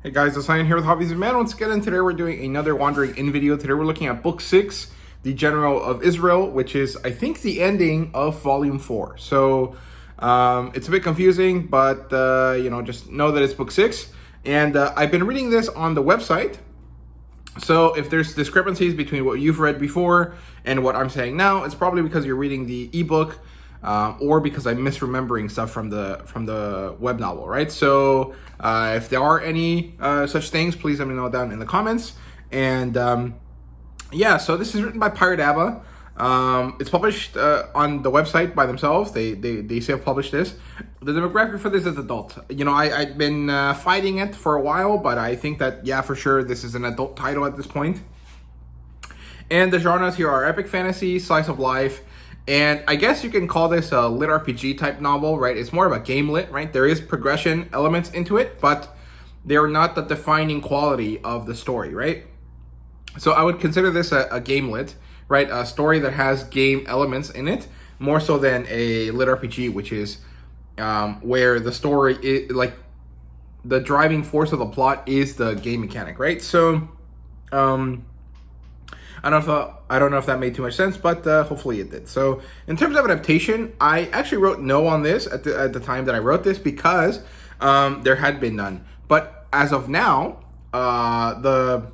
Hey guys, it's Ryan here with Hobbies of Man. Once again, and today we're doing another Wandering In video. Today we're looking at Book 6, The General of Izril, which is, I think, the ending of Volume 4. So, it's a bit confusing, but, just know that it's Book 6. And I've been reading this on the website. So if there's discrepancies between what you've read before and what I'm saying now, it's probably because you're reading the ebook, or because I'm misremembering stuff from the web novel, right? So if there are any such things, please let me know down in the comments. And yeah, so this is written by Pirateaba. It's published on the website by themselves. They self-published this. The demographic for this is adult. I've been fighting it for a while, but I think that, yeah, for sure, this is an adult title at this point. And the genres here are epic fantasy, slice of life, and I guess you can call this a lit RPG type novel, right? It's more of a game lit, right? There is progression elements into it, but they're not the defining quality of the story, right? So I would consider this a game lit, right? A story that has game elements in it, more so than a lit RPG, which is where the story is, like, the driving force of the plot is the game mechanic, right? So, I don't know if that made too much sense, but hopefully it did. So in terms of adaptation, I actually wrote no on this at the time that I wrote this because there had been none. But as of now, the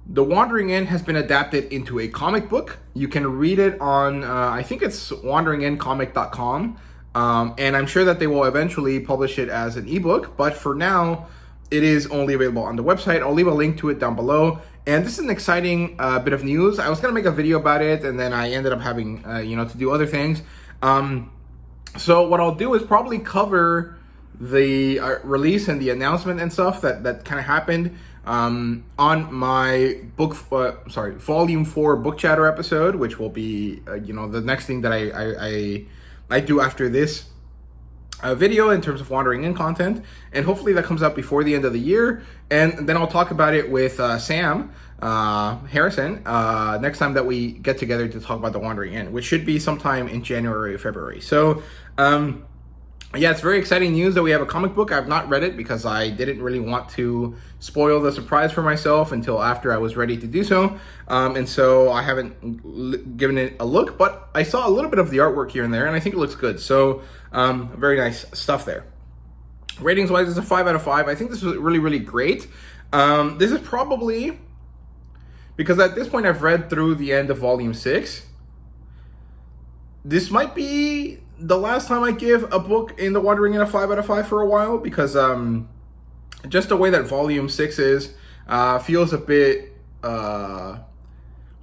Wandering In has been adapted into a comic book. You can read it on, I think it's wanderingin.comic.com. And I'm sure that they will eventually publish it as an ebook. But for now, it is only available on the website. I'll leave a link to it down below. And this is an exciting bit of news. I was going to make a video about it, and then I ended up having, to do other things. So what I'll do is probably cover the release and the announcement and stuff that kind of happened on my Volume 4 Book Chatter episode, which will be, the next thing that I do after this video in terms of Wandering In content, and hopefully that comes out before the end of the year, and then I'll talk about it with Sam Harrison next time that we get together to talk about the Wandering In, which should be sometime in January or February. So yeah, it's very exciting news that we have a comic book. I've not read it because I didn't really want to spoil the surprise for myself until after I was ready to do so. And so I haven't given it a look, but I saw a little bit of the artwork here and there, and I think it looks good. So very nice stuff there. Ratings wise, it's a 5 out of 5. I think this was really, really great. This is probably, because at this point I've read through the end of Volume 6. This might be the last time I give a book in the Wandering In a 5 out of 5 for a while, because just the way that Volume 6 is feels a bit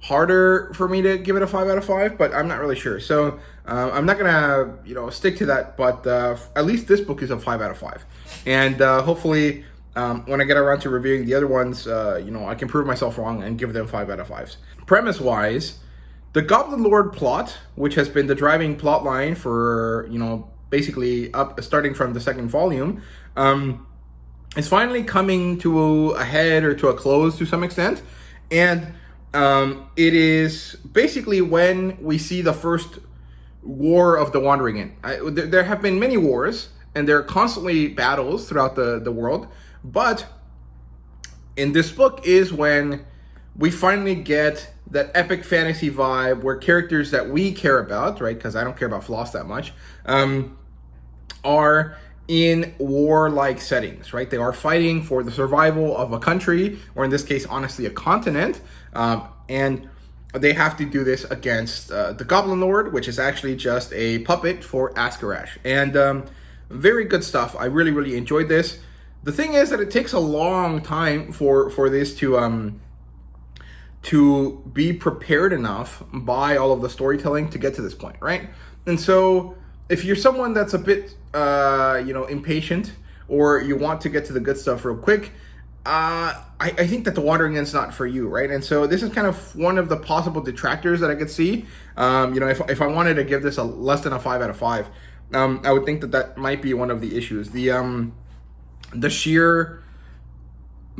harder for me to give it a 5 out of 5, but I'm not really sure. So I'm not gonna stick to that, but at least this book is a 5 out of 5. And hopefully when I get around to reviewing the other ones, I can prove myself wrong and give them 5 out of 5s. Premise wise, the Goblin Lord plot, which has been the driving plot line for, basically starting from the second volume, is finally coming to a head or to a close to some extent. And it is basically when we see the first war of the Wandering In. There have been many wars, and there are constantly battles throughout the world. But in this book is when we finally get that epic fantasy vibe where characters that we care about, right, because I don't care about Floss that much, are in war-like settings, right? They are fighting for the survival of a country, or in this case, honestly, a continent, and they have to do this against the Goblin Lord, which is actually just a puppet for Askarash. And very good stuff. I really, really enjoyed this. The thing is that it takes a long time for this to be prepared enough by all of the storytelling to get to this point, right? And so if you're someone that's a bit, impatient, or you want to get to the good stuff real quick, I think that the Wandering In's not for you, right? And so this is kind of one of the possible detractors that I could see. If I wanted to give this a less than a 5 out of 5, I would think that might be one of the issues. The sheer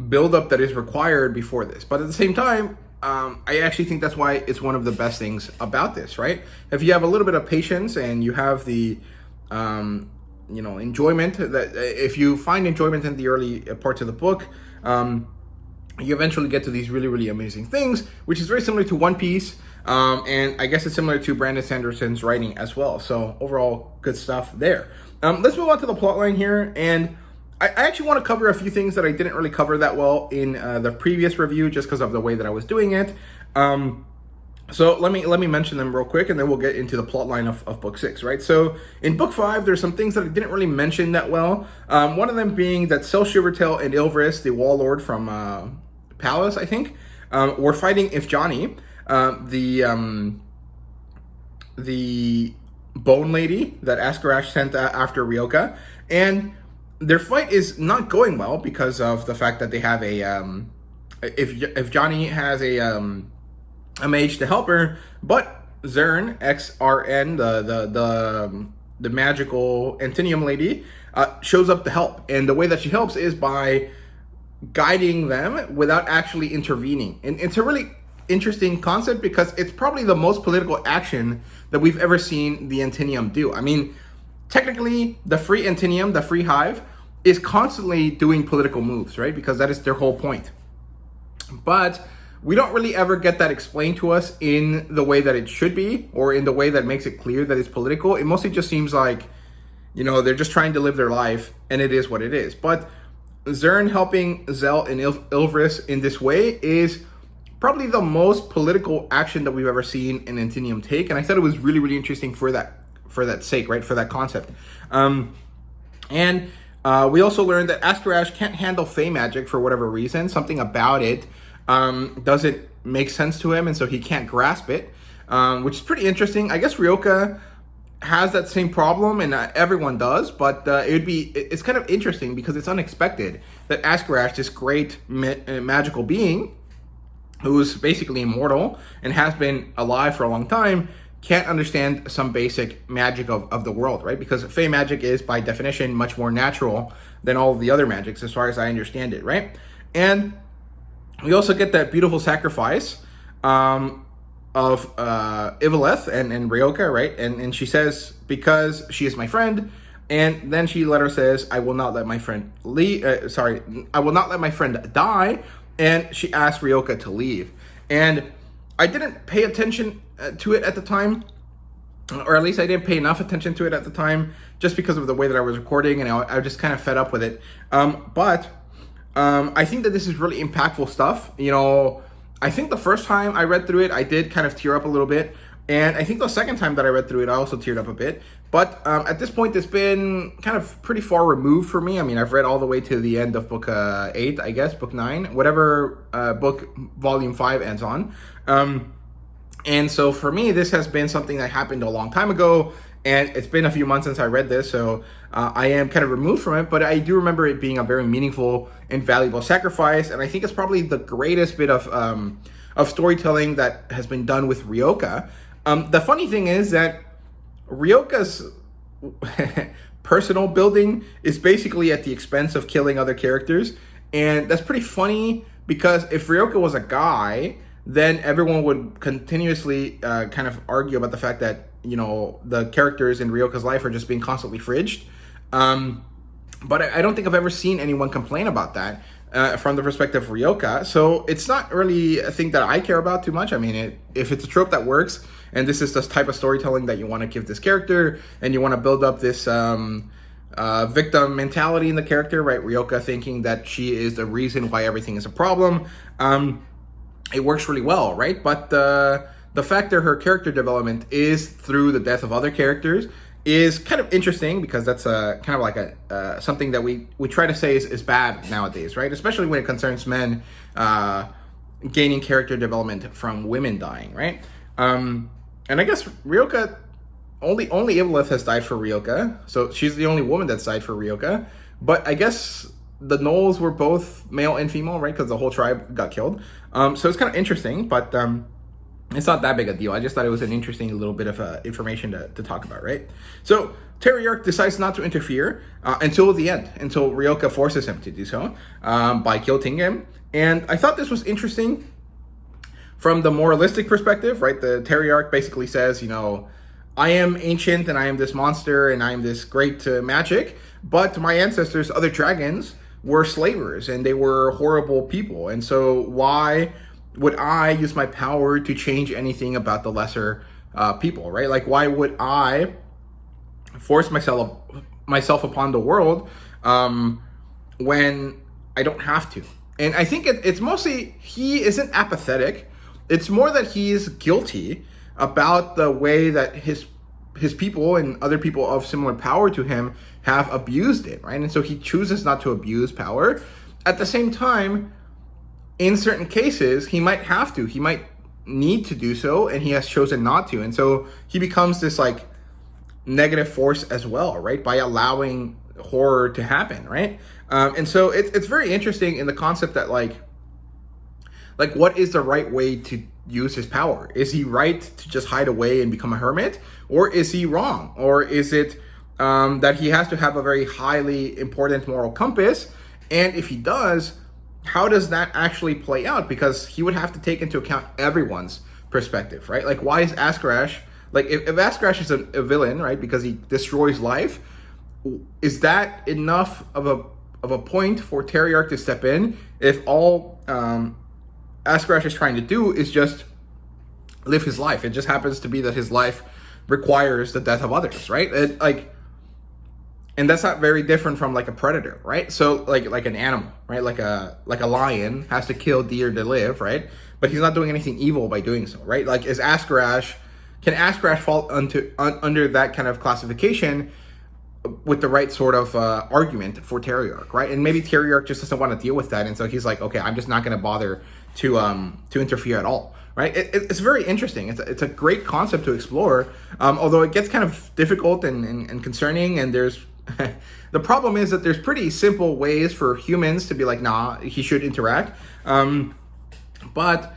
buildup that is required before this. But at the same time, I actually think that's why it's one of the best things about this, right? If you have a little bit of patience and you have the enjoyment, that if you find enjoyment in the early parts of the book, you eventually get to these really, really amazing things, which is very similar to One Piece. And I guess it's similar to Brandon Sanderson's writing as well. So overall, good stuff there. Let's move on to the plot line here. And I actually want to cover a few things that I didn't really cover that well in the previous review, just because of the way that I was doing it. So let me mention them real quick, and then we'll get into the plot line of book 6, right? So in book 5, there's some things that I didn't really mention that well. One of them being that Cell Shivertail and Ilvris, the warlord from Palace, I think, were fighting Ifjani, the bone lady that Askerash sent after Ryoka, and their fight is not going well because of the fact that they have if Johnny has a mage to help her, but Zern, XRN, the magical Antinium lady, shows up to help, and the way that she helps is by guiding them without actually intervening. And it's a really interesting concept because it's probably the most political action that we've ever seen the Antinium do. I mean, technically, the free Antinium, the free hive, is constantly doing political moves, right? Because that is their whole point. But we don't really ever get that explained to us in the way that it should be, or in the way that makes it clear that it's political. It mostly just seems like, they're just trying to live their life, and it is what it is. But Zern helping Zell and Ilvris in this way is probably the most political action that we've ever seen an Antinium take, and I thought it was really, really interesting for that sake, right? For that concept. We also learned that Askerash can't handle Fey magic for whatever reason. Something about it doesn't make sense to him, and so he can't grasp it, which is pretty interesting. I guess Ryoka has that same problem, and everyone does, but it's kind of interesting because it's unexpected that Askerash, this great magical being, who's basically immortal and has been alive for a long time, can't understand some basic magic of the world, right? Because Fey magic is, by definition, much more natural than all of the other magics, as far as I understand it, right? And we also get that beautiful sacrifice of Ivaleth and Ryoka, right? And she says, because she is my friend, and then she later says, I will not let my friend I will not let my friend die, and she asked Ryoka to leave. And I didn't pay attention to it at the time, or at least I didn't pay enough attention to it at the time, just because of the way that I was recording, and I was just kind of fed up with it. But I think that this is really impactful stuff. I think the first time I read through it, I did kind of tear up a little bit. And I think the second time that I read through it, I also teared up a bit. But at this point, it's been kind of pretty far removed for me. I mean, I've read all the way to the end of book 8, I guess, book 9, whatever book volume 5 ends on. And so for me, this has been something that happened a long time ago. And it's been a few months since I read this, so I am kind of removed from it. But I do remember it being a very meaningful and valuable sacrifice. And I think it's probably the greatest bit of storytelling that has been done with Ryoka. The funny thing is that Ryoka's personal building is basically at the expense of killing other characters. And that's pretty funny, because if Ryoka was a guy, then everyone would continuously kind of argue about the fact that, the characters in Ryoka's life are just being constantly fridged. But I don't think I've ever seen anyone complain about that from the perspective of Ryoka. So it's not really a thing that I care about too much. I mean, if it's a trope that works, and this is the type of storytelling that you want to give this character, and you want to build up this victim mentality in the character, right? Ryoka thinking that she is the reason why everything is a problem. It works really well, right? But the fact that her character development is through the death of other characters is kind of interesting, because that's kind of like something that we try to say is bad nowadays, right? Especially when it concerns men gaining character development from women dying, right? And I guess Ryoka, only Ivaleth has died for Ryoka, so she's the only woman that's died for Ryoka. But I guess the Knolls were both male and female, right? Because the whole tribe got killed. So it's kind of interesting, but it's not that big a deal. I just thought it was an interesting little bit of information to talk about, right? So Teriarch decides not to interfere until the end, until Ryoka forces him to do so by guilting him. And I thought this was interesting from the moralistic perspective, right? The Teriarch basically says, I am ancient and I am this monster and I am this great magic, but my ancestors, other dragons, were slavers and they were horrible people. And so why would I use my power to change anything about the lesser people, right? Like, why would I force myself upon the world when I don't have to? And I think it's mostly he isn't apathetic. It's more that he's guilty about the way that his people and other people of similar power to him have abused it, right? And so he chooses not to abuse power. At the same time, in certain cases, he might have to. He might need to do so, and he has chosen not to. And so he becomes this like negative force as well, right? By allowing horror to happen, right? And so it's very interesting in the concept that like what is the right way to use his power? Is he right to just hide away and become a hermit? Or is he wrong? Or is it that he has to have a very highly important moral compass? And if he does, how does that actually play out? Because he would have to take into account everyone's perspective, right? Like, why is Askarash, like if Askarash is a villain, right, because he destroys life, is that enough of a point for Teriarch to step in if all Askarash is trying to do is just live his life? It just happens to be that his life requires the death of others, right? And that's not very different from like a predator, right? So like an animal, right? Like a lion has to kill deer to live, right? But he's not doing anything evil by doing so, right? Like, can Askarash fall under that kind of classification with the right sort of argument for Teriarch, right? And maybe Teriarch just doesn't want to deal with that, and so he's like, okay, I'm just not going to bother to interfere at all, right? It's very interesting. It's a great concept to explore, although it gets kind of difficult and concerning, and there's the problem is that there's pretty simple ways for humans to be like, nah, he should interact, but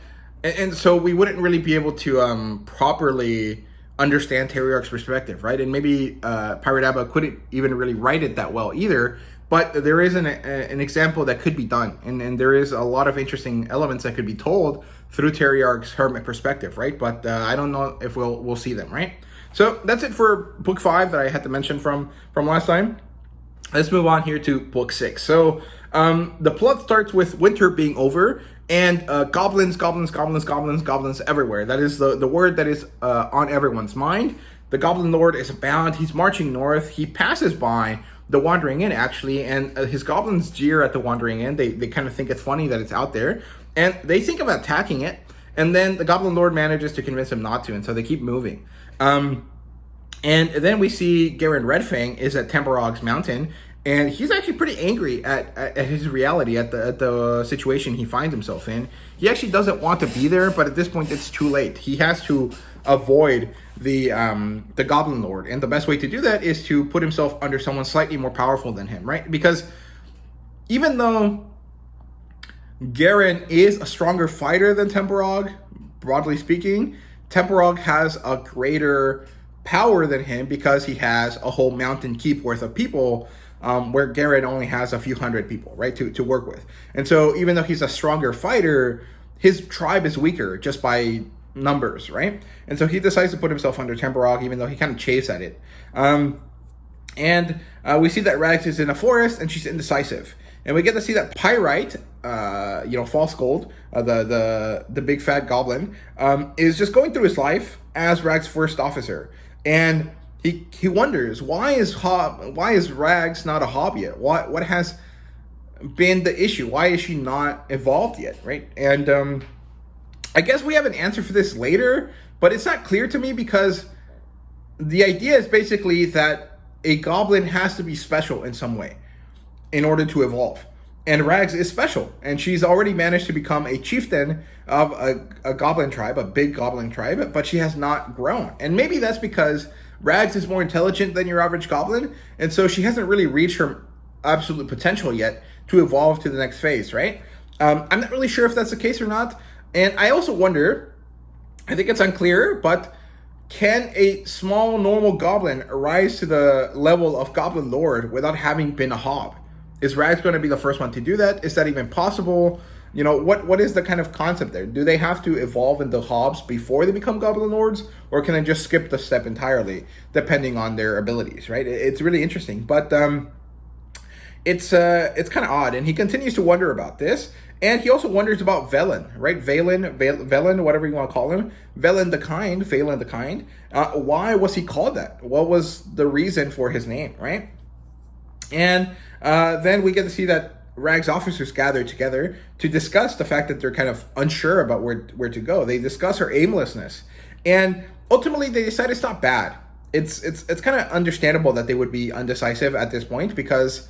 so we wouldn't really be able to properly understand Teriarch's perspective, right? And maybe pirateaba couldn't even really write it that well either, but there is an example that could be done, and there is a lot of interesting elements that could be told through Teriarch's hermit perspective, right? But I don't know if we'll see them, right? So that's it for book 5 that I had to mention from last time. Let's move on here to book 6. So the plot starts with winter being over and goblins everywhere. That is the word that is on everyone's mind. The Goblin Lord is abound. He's marching north. He passes by the Wandering Inn, actually, and his goblins jeer at the Wandering Inn. They kind of think it's funny that it's out there, and they think of attacking it. And then the Goblin Lord manages to convince him not to, and so they keep moving. And then we see Garen Redfang is at Temporog's mountain, and he's actually pretty angry at his reality, at the situation he finds himself in. He actually doesn't want to be there, but at this point it's too late. He has to avoid the Goblin Lord, and the best way to do that is to put himself under someone slightly more powerful than him, right? Because even though Garen is a stronger fighter than Temporog, broadly speaking, Temporog has a greater power than him because he has a whole mountain keep worth of people, where Garen only has a few hundred people, right, to work with. And so even though he's a stronger fighter, his tribe is weaker just by numbers, right? And so he decides to put himself under Temporog, even though he kind of chafes at it. And we see that Rags is in a forest and she's indecisive. And we get to see that Pyrite, False Gold, the big fat goblin, is just going through his life as Rags' first officer. And he wonders, why is Rags not a hob yet? What has been the issue? Why is she not evolved yet, right? And I guess we have an answer for this later, but it's not clear to me because the idea is basically that a goblin has to be special in some way in order to evolve. And Rags is special, and she's already managed to become a chieftain of a goblin tribe, a big goblin tribe, but she has not grown. And maybe that's because Rags is more intelligent than your average goblin, and so she hasn't really reached her absolute potential yet to evolve to the next phase, right? I'm not really sure if that's the case or not. And I also wonder, I think it's unclear, but can a small normal goblin rise to the level of Goblin Lord without having been a hob? Is Rags going to be the first one to do that? Is that even possible? what is the kind of concept there? Do they have to evolve into hobs before they become Goblin Lords, or can they just skip the step entirely, depending on their abilities, right? It's really interesting, but it's kind of odd, and he continues to wonder about this, and he also wonders about Velen, right? Velen, whatever you want to call him, Velen the Kind. Why was he called that? What was the reason for his name, right? And then we get to see that Rag's officers gather together to discuss the fact that they're kind of unsure about where to go. They discuss her aimlessness, and ultimately they decide it's not bad. It's kind of understandable that they would be undecisive at this point, because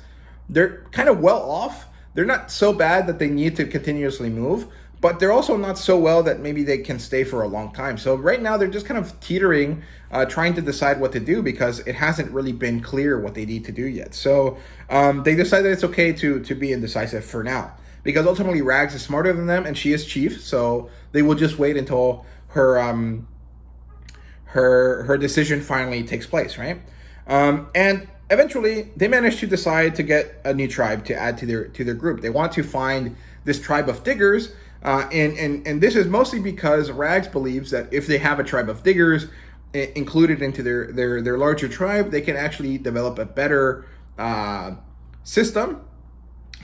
they're kind of well off. They're not so bad that they need to continuously move, but they're also not so well that maybe they can stay for a long time. So right now they're just kind of teetering, trying to decide what to do, because it hasn't really been clear what they need to do yet. So they decided it's okay to be indecisive for now, because ultimately Rags is smarter than them and she is chief. So they will just wait until her decision finally takes place, right? And eventually they manage to decide to get a new tribe to add to their group. They want to find this tribe of diggers. And this is mostly because Rags believes that if they have a tribe of diggers included into their larger tribe, they can actually develop a better system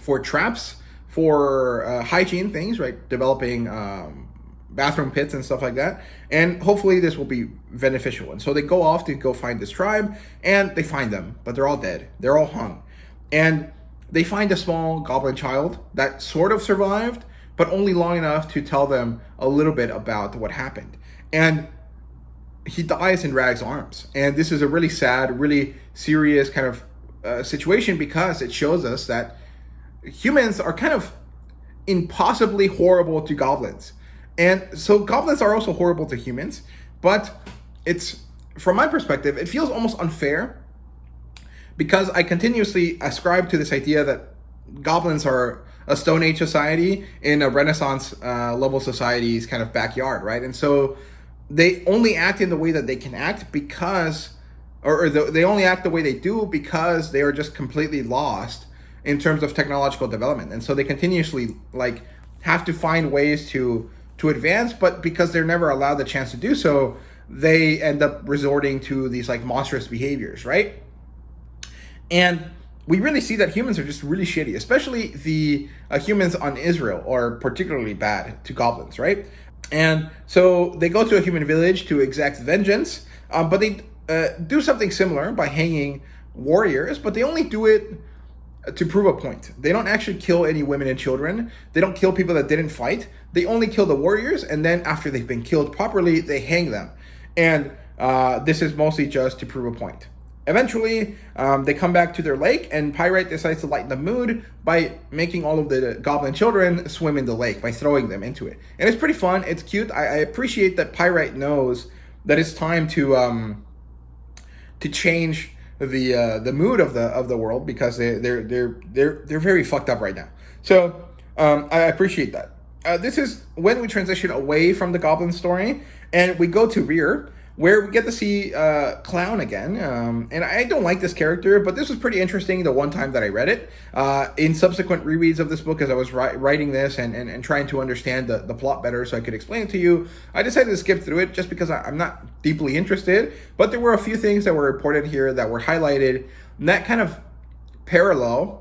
for traps, for hygiene things, right? Developing bathroom pits and stuff like that. And hopefully this will be beneficial. And so they go off to go find this tribe, and they find them, but they're all dead. They're all hung. And they find a small goblin child that sort of survived, but only long enough to tell them a little bit about what happened. And he dies in Rag's arms. And this is a really sad, really serious kind of situation, because it shows us that humans are kind of impossibly horrible to goblins. And so goblins are also horrible to humans, but it's, from my perspective, it feels almost unfair, because I continuously ascribe to this idea that goblins are a Stone Age society in a Renaissance level society's kind of backyard, right? And so they only act in the way that they can act because, they only act the way they do because they are just completely lost in terms of technological development. And so they continuously have to find ways to advance, but because they're never allowed the chance to do so, they end up resorting to these monstrous behaviors, right? And we really see that humans are just really shitty, especially the humans on Izril are particularly bad to goblins, right? And so they go to a human village to exact vengeance, but they do something similar by hanging warriors, but they only do it to prove a point. They don't actually kill any women and children. They don't kill people that didn't fight. They only kill the warriors, and then after they've been killed properly, they hang them. And this is mostly just to prove a point. Eventually, they come back to their lake, and Pyrite decides to lighten the mood by making all of the goblin children swim in the lake, by throwing them into it. And it's pretty fun. It's cute. I appreciate that Pyrite knows that it's time to change the mood of the world, because they're very fucked up right now. So I appreciate that. This is when we transition away from the goblin story, and we go to Rear, where we get to see Clown again. And I don't like this character, but this was pretty interesting the one time that I read it. In subsequent rereads of this book, as I was writing this and trying to understand the plot better so I could explain it to you, I decided to skip through it just because I'm not deeply interested. But there were a few things that were reported here that were highlighted, and that kind of parallel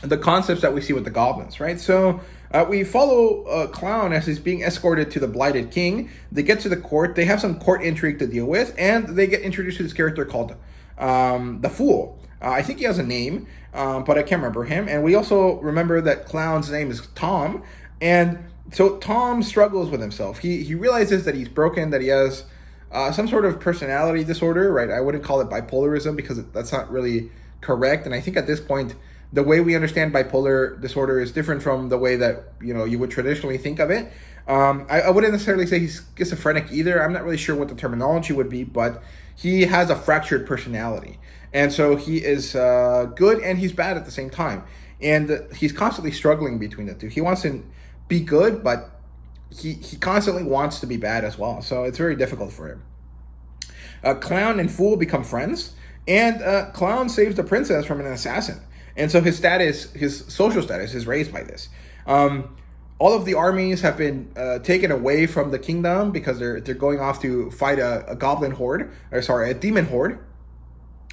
the concepts that we see with the goblins, right? So we follow Clown as he's being escorted to the Blighted King. They get to the court. They have some court intrigue to deal with, and they get introduced to this character called the Fool. I think he has a name, but I can't remember him. And we also remember that Clown's name is Tom. And so Tom struggles with himself. He realizes that he's broken, that he has some sort of personality disorder, right? I wouldn't call it bipolarism, because that's not really correct. And I think at this point, the way we understand bipolar disorder is different from the way that you would traditionally think of it. I wouldn't necessarily say he's schizophrenic either. I'm not really sure what the terminology would be, but he has a fractured personality. And so he is good and he's bad at the same time. And he's constantly struggling between the two. He wants to be good, but he constantly wants to be bad as well. So it's very difficult for him. Clown and Fool become friends, and Clown saves the princess from an assassin. And so his social status is raised by this. all of the armies have been taken away from the kingdom because they're going off to fight a goblin horde, or sorry, a demon horde.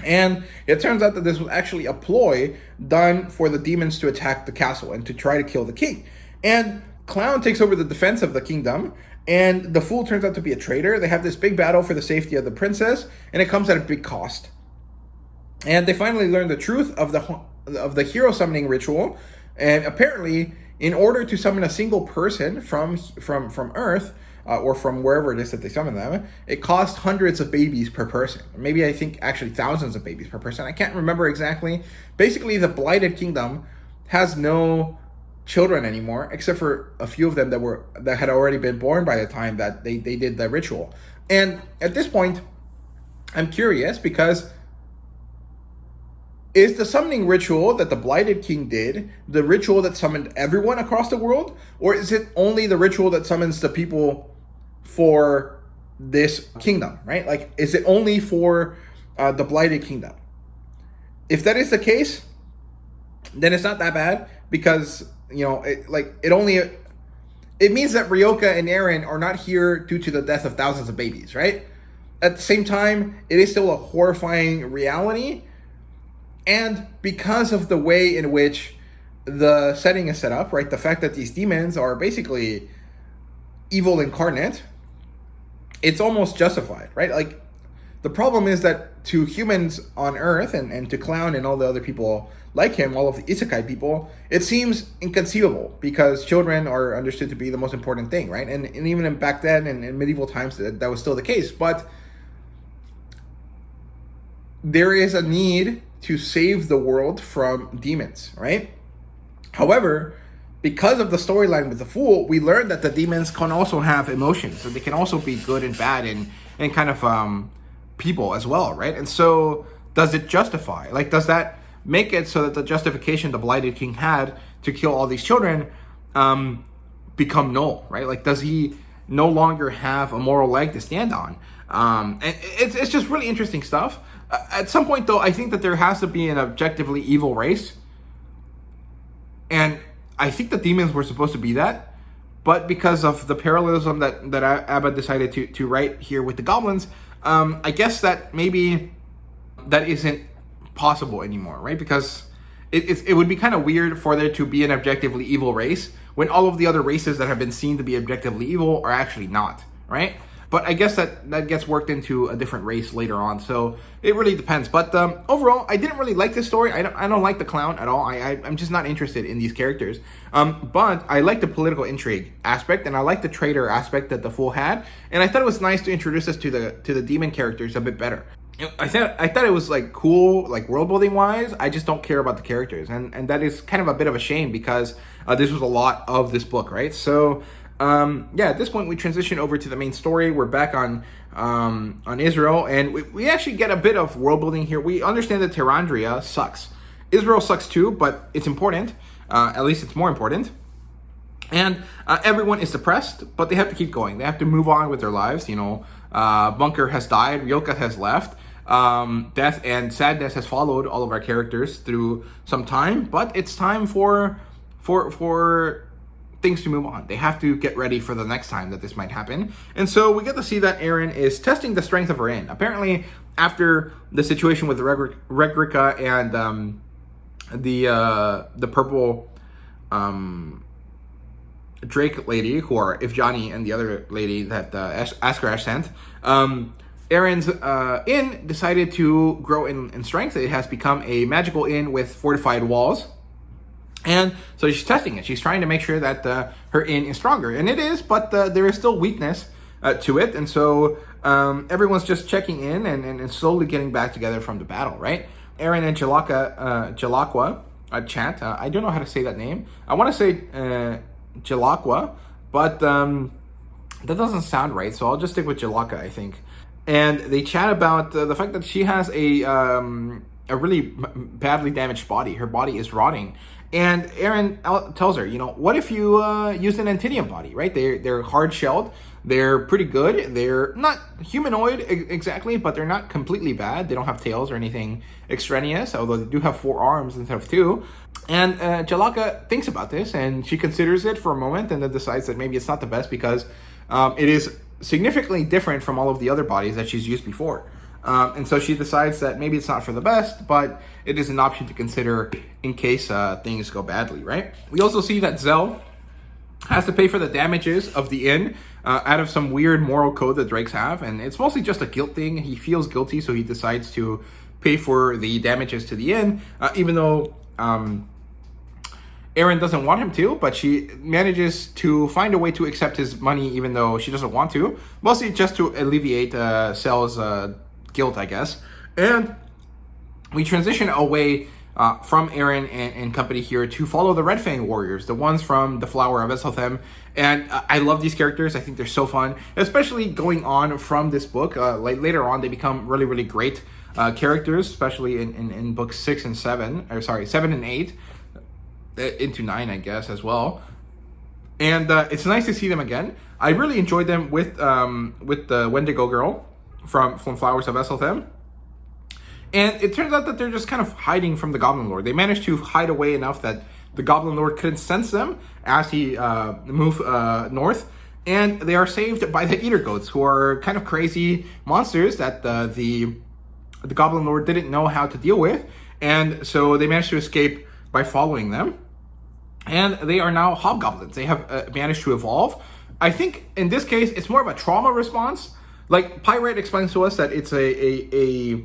And it turns out that this was actually a ploy done for the demons to attack the castle and to try to kill the king. And Clown takes over the defense of the kingdom, and the fool turns out to be a traitor. They have this big battle for the safety of the princess, and it comes at a big cost. And they finally learn the truth of the hero summoning ritual, and apparently, in order to summon a single person from Earth, or from wherever it is that they summon them, it costs hundreds of babies per person. Maybe I think actually thousands of babies per person. I can't remember exactly. Basically, the Blighted Kingdom has no children anymore, except for a few of them that had already been born by the time that they did the ritual. And at this point, I'm curious because is the summoning ritual that the Blighted King did the ritual that summoned everyone across the world? Or is it only the ritual that summons the people for this kingdom, right? Like, is it only for the Blighted Kingdom? If that is the case, then it's not that bad because, it means that Ryoka and Eren are not here due to the death of thousands of babies, right? At the same time, it is still a horrifying reality. And because of the way in which the setting is set up, right? The fact that these demons are basically evil incarnate, it's almost justified, right? Like, the problem is that to humans on Earth and to Clown and all the other people like him, all of the isekai people, it seems inconceivable because children are understood to be the most important thing, right? And even back then in medieval times, that was still the case. But there is a need to save the world from demons, right? However, because of the storyline with the Fool, we learned that the demons can also have emotions, so they can also be good and bad and kind of people as well, right? And so, does it justify? Like, does that make it so that the justification the Blighted King had to kill all these children become null, right? Like, does he no longer have a moral leg to stand on? And it's just really interesting stuff. At some point, though, I think that there has to be an objectively evil race. And I think the demons were supposed to be that. But because of the parallelism that Abba decided to write here with the goblins, I guess that maybe that isn't possible anymore, right? Because it would be kind of weird for there to be an objectively evil race when all of the other races that have been seen to be objectively evil are actually not, right? But I guess that gets worked into a different race later on, so it really depends. But overall, I didn't really like this story. I don't like the Clown at all. I'm just not interested in these characters. But I like the political intrigue aspect, and I like the traitor aspect that the Fool had. And I thought it was nice to introduce us to the demon characters a bit better. I thought it was like cool, like world building wise. I just don't care about the characters, and that is kind of a bit of a shame because this was a lot of this book, right? So. At this point we transition over to the main story. We're back on Izril, and we actually get a bit of world building here. We understand that Terandria sucks. Izril sucks too, but it's important. At least it's more important. And everyone is depressed, but they have to keep going. They have to move on with their lives. Bunker has died. Ryoka has left. Death and sadness has followed all of our characters through some time, but it's time for things to move on. They have to get ready for the next time that this might happen. And so we get to see that Eren is testing the strength of her inn. Apparently, after the situation with Regrika and the purple Drake lady, who are Ifjani and the other lady that Askarash sent, Eren's inn decided to grow in strength. It has become a magical inn with fortified walls. And so she's testing it. She's trying to make sure that her inn is stronger. And it is, but there is still weakness to it. And so everyone's just checking in and slowly getting back together from the battle, right? Eren and Jalakwa chat. I don't know how to say that name. I want to say Jalakwa, but that doesn't sound right. So I'll just stick with Jalaka, I think. And they chat about the fact that she has a really badly damaged body. Her body is rotting. And Eren tells her, what if you used an Antinium body, right? They're hard-shelled. They're pretty good. They're not humanoid exactly, but they're not completely bad. They don't have tails or anything extraneous, although they do have 4 arms instead of 2. And Jalaka thinks about this, and she considers it for a moment, and then decides that maybe it's not the best because it is significantly different from all of the other bodies that she's used before. And so she decides that maybe it's not for the best, but it is an option to consider in case things go badly, right? We also see that Zell has to pay for the damages of the inn out of some weird moral code that drakes have, and it's mostly just a guilt thing. He feels guilty, so he decides to pay for the damages to the inn, even though Aaron doesn't want him to, but she manages to find a way to accept his money even though she doesn't want to, mostly just to alleviate Cell's guilt, I guess. And we transition away from Aaron and company here to follow the Red Fang warriors, the ones from the Flower of Esselthem. And I love these characters. I think they're so fun, especially going on from this book. Like later on, they become really, really great characters, especially in books 6 and 7, or sorry, 7 and 8, into 9, I guess, as well. And it's nice to see them again. I really enjoyed them with the Wendigo girl from Flowers of Esselthem. And it turns out that they're just kind of hiding from the Goblin Lord. They managed to hide away enough that the Goblin Lord couldn't sense them as he moved north. And they are saved by the Eater Goats, who are kind of crazy monsters that the Goblin Lord didn't know how to deal with. And so they managed to escape by following them. And they are now hobgoblins. They have managed to evolve. I think in this case, it's more of a trauma response. Like Pirate explains to us that it's a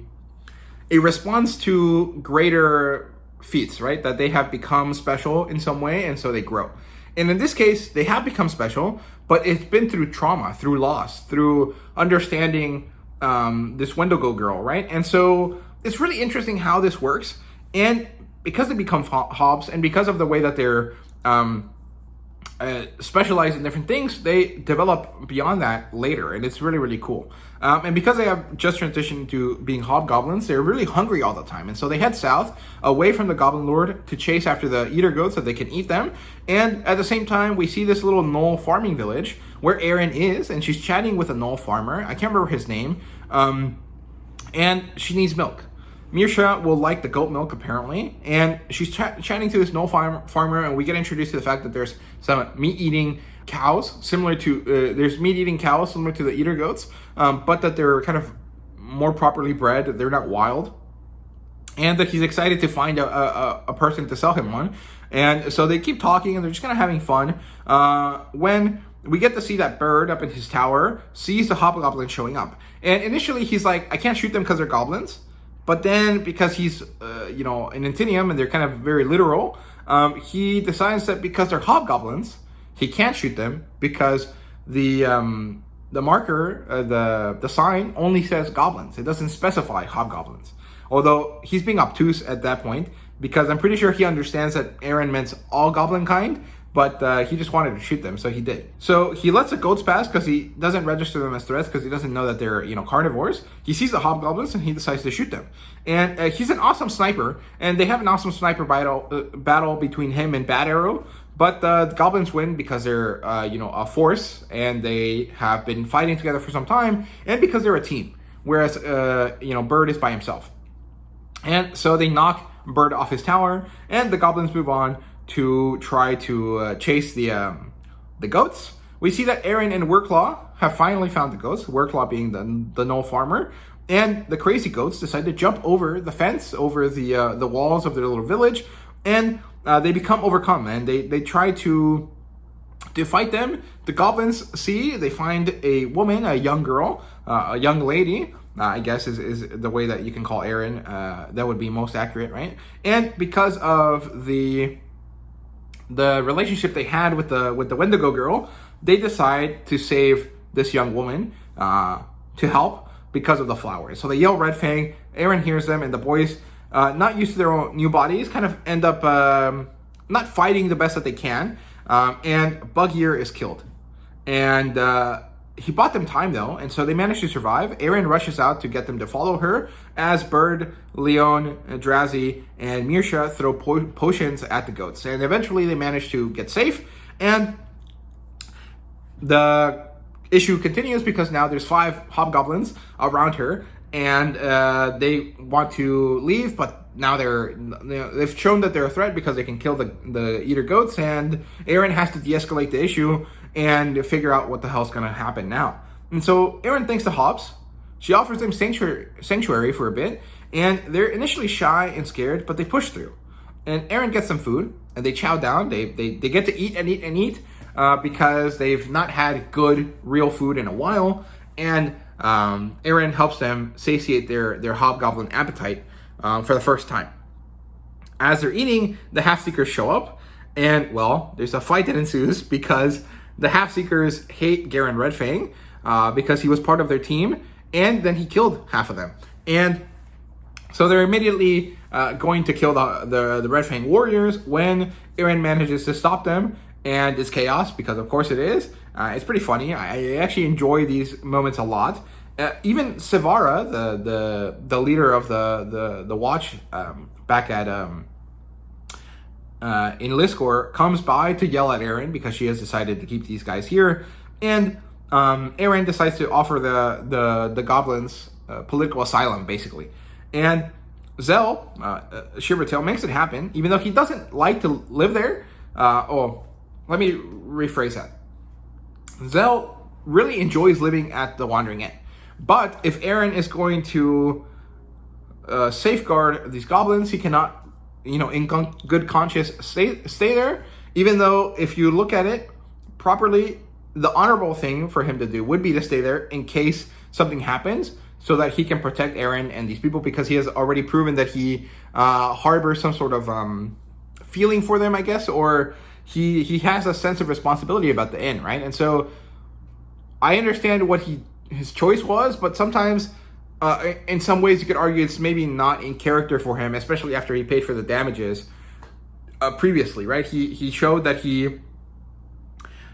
response to greater feats, right? That they have become special in some way, and so they grow. And in this case, they have become special, but it's been through trauma, through loss, through understanding this Wendigo girl, right? And so it's really interesting how this works. And because they become hobs, and because of the way that they're specialized in different things, they develop beyond that later, and it's really, really cool. And because they have just transitioned to being hobgoblins, they're really hungry all the time, and so they head south, away from the Goblin Lord, to chase after the Eater Goats so they can eat them. And at the same time, we see this little gnoll farming village where Erin is, and she's chatting with a gnoll farmer. I can't remember his name, and she needs milk. Mirsha will like the goat milk, apparently, and she's chatting to this gnoll farmer, and we get introduced to the fact that there's some meat-eating cows, similar to, there's meat-eating cows similar to the Eater Goats, but that they're kind of more properly bred, they're not wild, and that he's excited to find a person to sell him one. And so they keep talking, and they're just kind of having fun, when we get to see that bird up in his tower sees the hobgoblin showing up. And initially he's like, I can't shoot them because they're goblins. But then, because he's, an Intinium and they're kind of very literal, he decides that because they're hobgoblins, he can't shoot them because the marker, the sign only says goblins. It doesn't specify hobgoblins. Although he's being obtuse at that point, because I'm pretty sure he understands that Aaron meant all goblin kind, but he just wanted to shoot them, so he did. So he lets the goats pass because he doesn't register them as threats, because he doesn't know that they're, carnivores. He sees the hobgoblins and he decides to shoot them. And he's an awesome sniper, and they have an awesome sniper battle between him and Bad Arrow. But the goblins win because they're, a force, and they have been fighting together for some time, and because they're a team. Whereas, Bird is by himself. And so they knock Bird off his tower, and the goblins move on to try to chase the goats. We see that Aaron and Werklaw have finally found the goats, Werklaw being the gnoll farmer, and the crazy goats decide to jump over the fence, over the walls of their little village, and they become overcome, and they try to fight them. The goblins they find a woman, a young girl, a young lady, I guess is the way that you can call Aaron. That would be most accurate, right? And because of the relationship they had with the Wendigo girl, they decide to save this young woman to help because of the flowers. So they yell Red Fang. Aaron hears them, and the boys, not used to their own new bodies, kind of end up not fighting the best that they can. And Bugyear is killed. And he bought them time, though, and so they manage to survive. Aaron rushes out to get them to follow her, as Bird, Leon, Drazi, and Mirsha throw potions at the goats. And eventually they manage to get safe, and the issue continues because now there's 5 hobgoblins around her, and they want to leave, but now they've shown that they're a threat because they can kill the eater goats, and Aaron has to de-escalate the issue and figure out what the hell's going to happen now. And so Aaron thanks the hobs. She offers them sanctuary for a bit, and they're initially shy and scared, but they push through. And Aaron gets some food, and they chow down. They get to eat and eat and eat because they've not had good, real food in a while. And Aaron helps them satiate their hobgoblin appetite for the first time. As they're eating, the Half-Seekers show up, and, well, there's a fight that ensues because the Half-Seekers hate Garen Redfang because he was part of their team, and then he killed half of them. And so they're immediately going to kill the Red Fang warriors when Aaron manages to stop them, and it's chaos because of course it is. It's pretty funny. I actually enjoy these moments a lot. Even Sivara, the leader of the watch back at in Liskor, comes by to yell at Aaron because she has decided to keep these guys here, and Aaron decides to offer the goblins political asylum, basically. And Zell, Shivertail, makes it happen, even though he doesn't like to live there. Let me rephrase that. Zell really enjoys living at the Wandering Inn. But if Aaron is going to safeguard these goblins, he cannot, in good conscience, stay there. Even though, if you look at it properly, the honorable thing for him to do would be to stay there in case something happens, so that he can protect Aaron and these people, because he has already proven that he harbors some sort of feeling for them, I guess, or he has a sense of responsibility about the inn, right? And so I understand what his choice was, but sometimes in some ways you could argue it's maybe not in character for him, especially after he paid for the damages previously, right? He showed that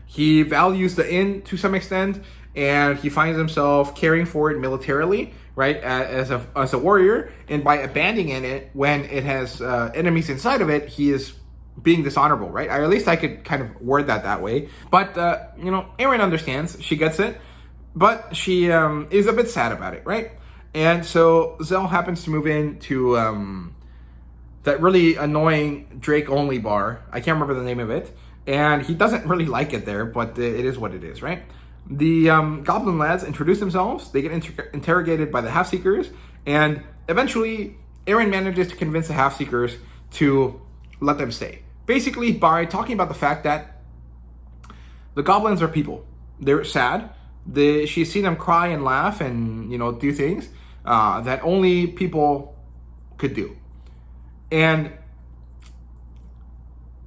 he values the inn to some extent, and he finds himself caring for it militarily, right, as a warrior. And by abandoning it when it has enemies inside of it, he is being dishonorable, right? Or at least I could kind of word that way. But, Aaron understands. She gets it. But she is a bit sad about it, right? And so Zell happens to move into that really annoying Drake-only bar. I can't remember the name of it. And he doesn't really like it there, but it is what it is, right? The Goblin lads introduce themselves. They get interrogated by the Half-Seekers, and eventually Aaron manages to convince the Half-Seekers to let them stay. Basically by talking about the fact that the Goblins are people. They're sad. She's seen them cry and laugh and, do things that only people could do. And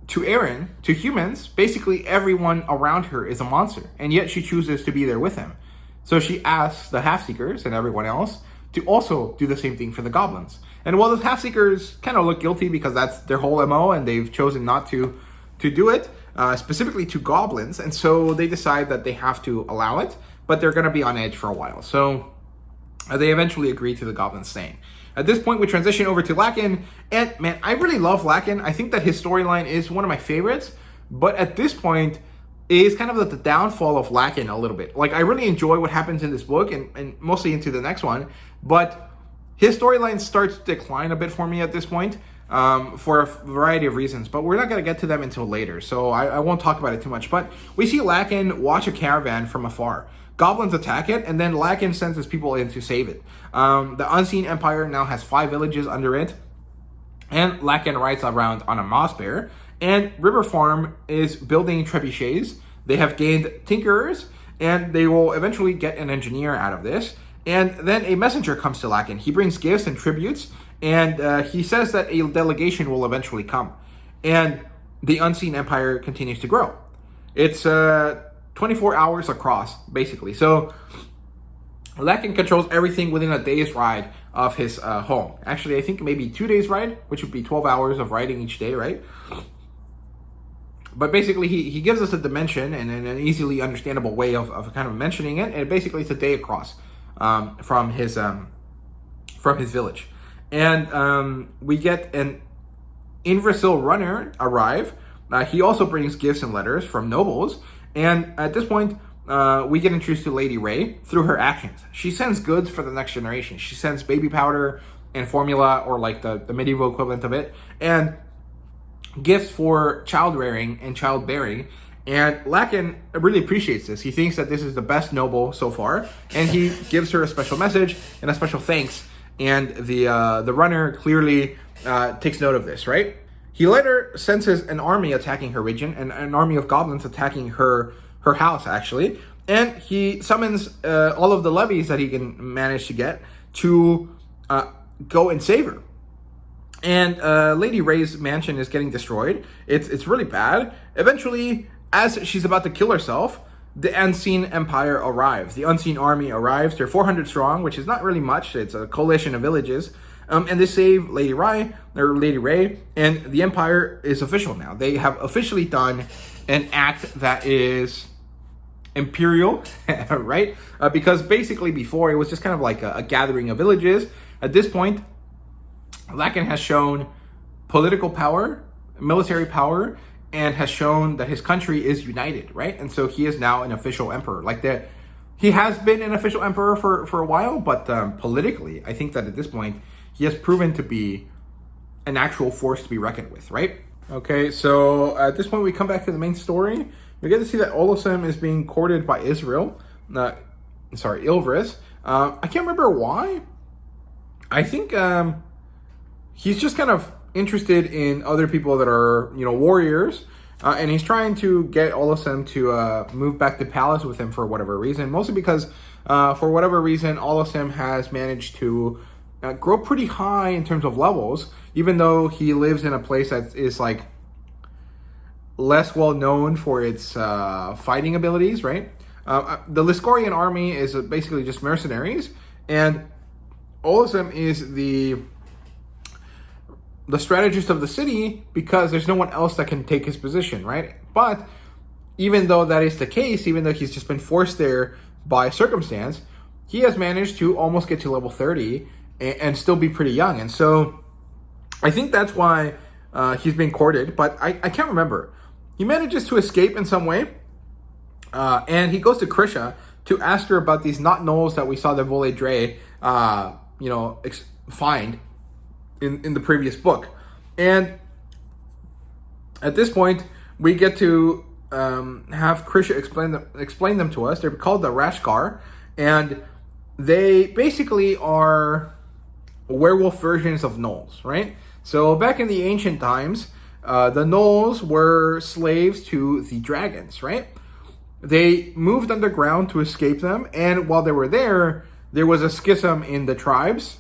to Aaron, to humans, basically everyone around her is a monster, and yet she chooses to be there with him. So she asks the Half-Seekers and everyone else to also do the same thing for the Goblins. And while the Half-Seekers kind of look guilty because that's their whole MO, and they've chosen not to do it, specifically to Goblins, and so they decide that they have to allow it, but they're going to be on edge for a while. So they eventually agree to the Goblins staying. At this point, we transition over to Lakin, and man, I really love Lakin. I think that his storyline is one of my favorites, but at this point, it is kind of the downfall of Lakin a little bit. Like, I really enjoy what happens in this book, and mostly into the next one, but his storyline starts to decline a bit for me at this point, for a variety of reasons, but we're not going to get to them until later, so I won't talk about it too much. But we see Lakin watch a caravan from afar. Goblins attack it, and then Lakin sends his people in to save it. The Unseen Empire now has 5 villages under it, and Lakin rides around on a moss bear, and River Farm is building trebuchets. They have gained tinkerers, and they will eventually get an engineer out of this. And then a messenger comes to Lakin. He brings gifts and tributes, and he says that a delegation will eventually come. And the Unseen Empire continues to grow. It's 24 hours across, basically. So Lakin controls everything within a day's ride of his home. Actually, I think maybe 2 days ride, which would be 12 hours of riding each day, right? But basically, he gives us a dimension and an easily understandable way of kind of mentioning it. And basically, it's a day across from his village. And we get an Inversil runner arrive. He also brings gifts and letters from nobles. And at this point, we get introduced to Lady Ray through her actions. She sends goods for the next generation. She sends baby powder and formula, or like the medieval equivalent of it, and gifts for child rearing and childbearing. And Lakin really appreciates this. He thinks that this is the best noble so far, and he gives her a special message and a special thanks. And the runner clearly takes note of this, right? He later senses an army attacking her region, and an army of goblins attacking her house, actually. And he summons all of the levies that he can manage to get to go and save her. And Lady Ray's mansion is getting destroyed. It's really bad. Eventually, as she's about to kill herself, the Unseen Empire arrives. The Unseen Army arrives. They're 400 strong, which is not really much. It's a coalition of villages. And they save Lady Ray, and the Empire is official now. They have officially done an act that is imperial, right? Because basically before, it was just kind of like a gathering of villages. At this point, Lakin has shown political power, military power, and has shown that his country is united, right? And so he is now an official emperor. He has been an official emperor for a while, but politically, I think that at this point, he has proven to be an actual force to be reckoned with, right? Okay, so at this point, we come back to the main story. We get to see that Olosem is being courted by Izril. Ilvris. I can't remember why. I think he's just kind of interested in other people that are, warriors. And he's trying to get Olosem to move back to palace with him for whatever reason. Mostly because, for whatever reason, Olosem has managed to grow pretty high in terms of levels, even though he lives in a place that is like less well known for its fighting abilities, right? The Liskorian army is basically just mercenaries, and Olosem is the strategist of the city because there's no one else that can take his position, right? But even though that is the case, even though he's just been forced there by circumstance, he has managed to almost get to level 30 and still be pretty young. And so I think that's why he's being courted, but I can't remember. He manages to escape in some way, and he goes to Krisha to ask her about these not gnolls that we saw the Vole Dre, find in the previous book. And at this point, we get to have Krisha explain them to us. They're called the Rashkar, and they basically are werewolf versions of gnolls, right? So back in the ancient times, the gnolls were slaves to the dragons, right? They moved underground to escape them, and while they were there was a schism in the tribes.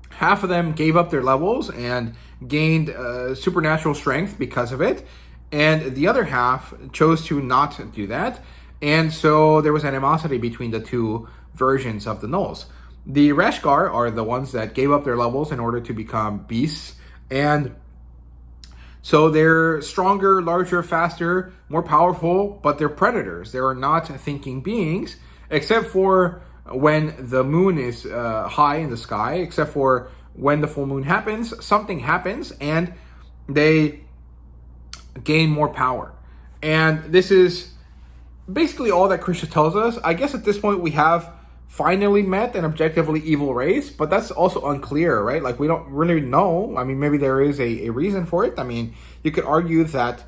Half of them gave up their levels and gained supernatural strength because of it, and the other half chose to not do that, and so there was animosity between the two versions of the gnolls. The Rashkar are the ones that gave up their levels in order to become beasts, and so they're stronger, larger, faster, more powerful, but they're predators. They are not thinking beings, except for when the moon is high in the sky, except for when the full moon happens, something happens, and they gain more power. And this is basically all that Krisha tells us. I guess at this point we have finally met an objectively evil race, but that's also unclear, right? Like, we don't really know. I mean, maybe there is a reason for it. I mean, you could argue that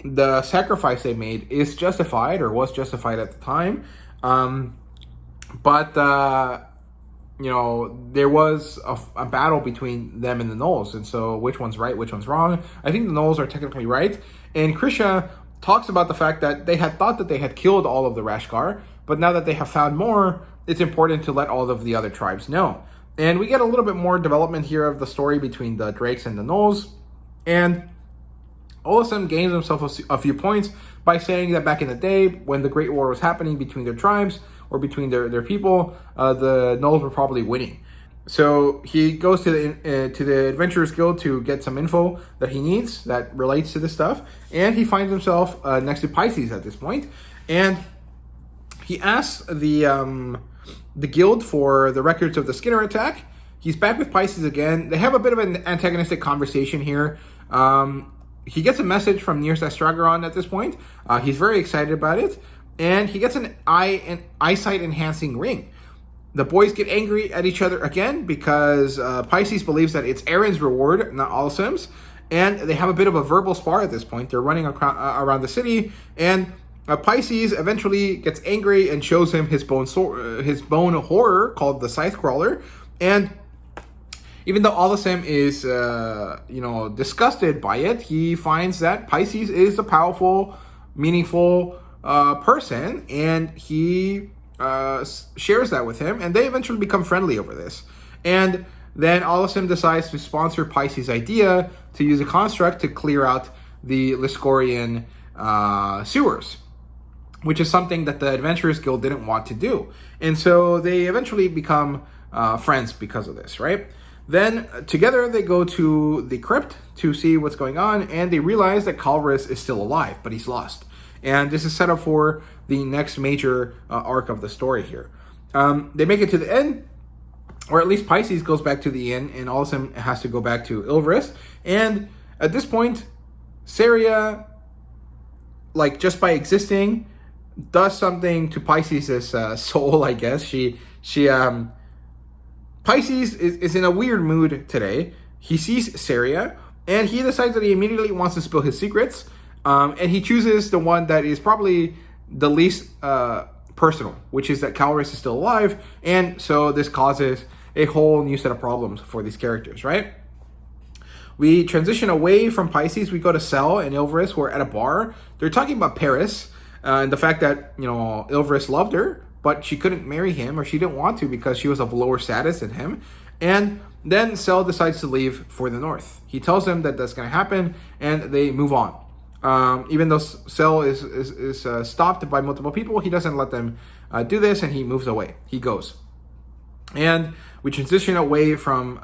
the sacrifice they made is justified, or was justified at the time. But there was a battle between them and the gnolls, and so which one's right, which one's wrong? I think the gnolls are technically right, and Krisha talks about the fact that they had thought that they had killed all of the Rashkar, but now that they have found more, it's important to let all of the other tribes know. And we get a little bit more development here of the story between the Drakes and the gnolls, and Olosem gains himself a few points by saying that back in the day, when the Great War was happening between their tribes, or between their people, the gnolls were probably winning. So he goes to the Adventurers Guild to get some info that he needs that relates to this stuff, and he finds himself next to Pisces at this point, and he asks the guild for the records of the Skinner attack. He's back with Pisces again. They have a bit of an antagonistic conversation here. He gets a message from Nir's Astragoron at this point. He's very excited about it. and he gets an eyesight enhancing ring. The boys get angry at each other again because Pisces believes that it's Aaron's reward, not Alasim's, and they have a bit of a verbal spar at this point. They're running around the city, and Pisces eventually gets angry and shows him his bone horror called the Scythe Crawler. And even though Alasim is, disgusted by it, he finds that Pisces is a powerful, meaningful person, and he shares that with him, and they eventually become friendly over this. And then Alasim decides to sponsor Pisces' idea to use a construct to clear out the Liscorian sewers, which is something that the Adventurers Guild didn't want to do. And so they eventually become friends because of this, right? Then together they go to the crypt to see what's going on, and they realize that Calvarus is still alive, but he's lost. And this is set up for the next major arc of the story here. They make it to the end, or at least Pisces goes back to the inn, and Alasim has to go back to Ilveris. And at this point, Saria, like just by existing, does something to Pisces' soul, I guess. Pisces is in a weird mood today. He sees Saria, and he decides that he immediately wants to spill his secrets. And he chooses the one that is probably the least personal, which is that Calvarus is still alive. And so this causes a whole new set of problems for these characters, right? We transition away from Pisces. We go to Sel and Ilveris, who are at a bar. They're talking about Paris and the fact that, Ilveris loved her, but she couldn't marry him, or she didn't want to because she was of lower status than him. And then Sel decides to leave for the north. He tells them that that's going to happen, and they move on. Even though Sel is stopped by multiple people, he doesn't let them do this, and he moves away. He goes. And we transition away from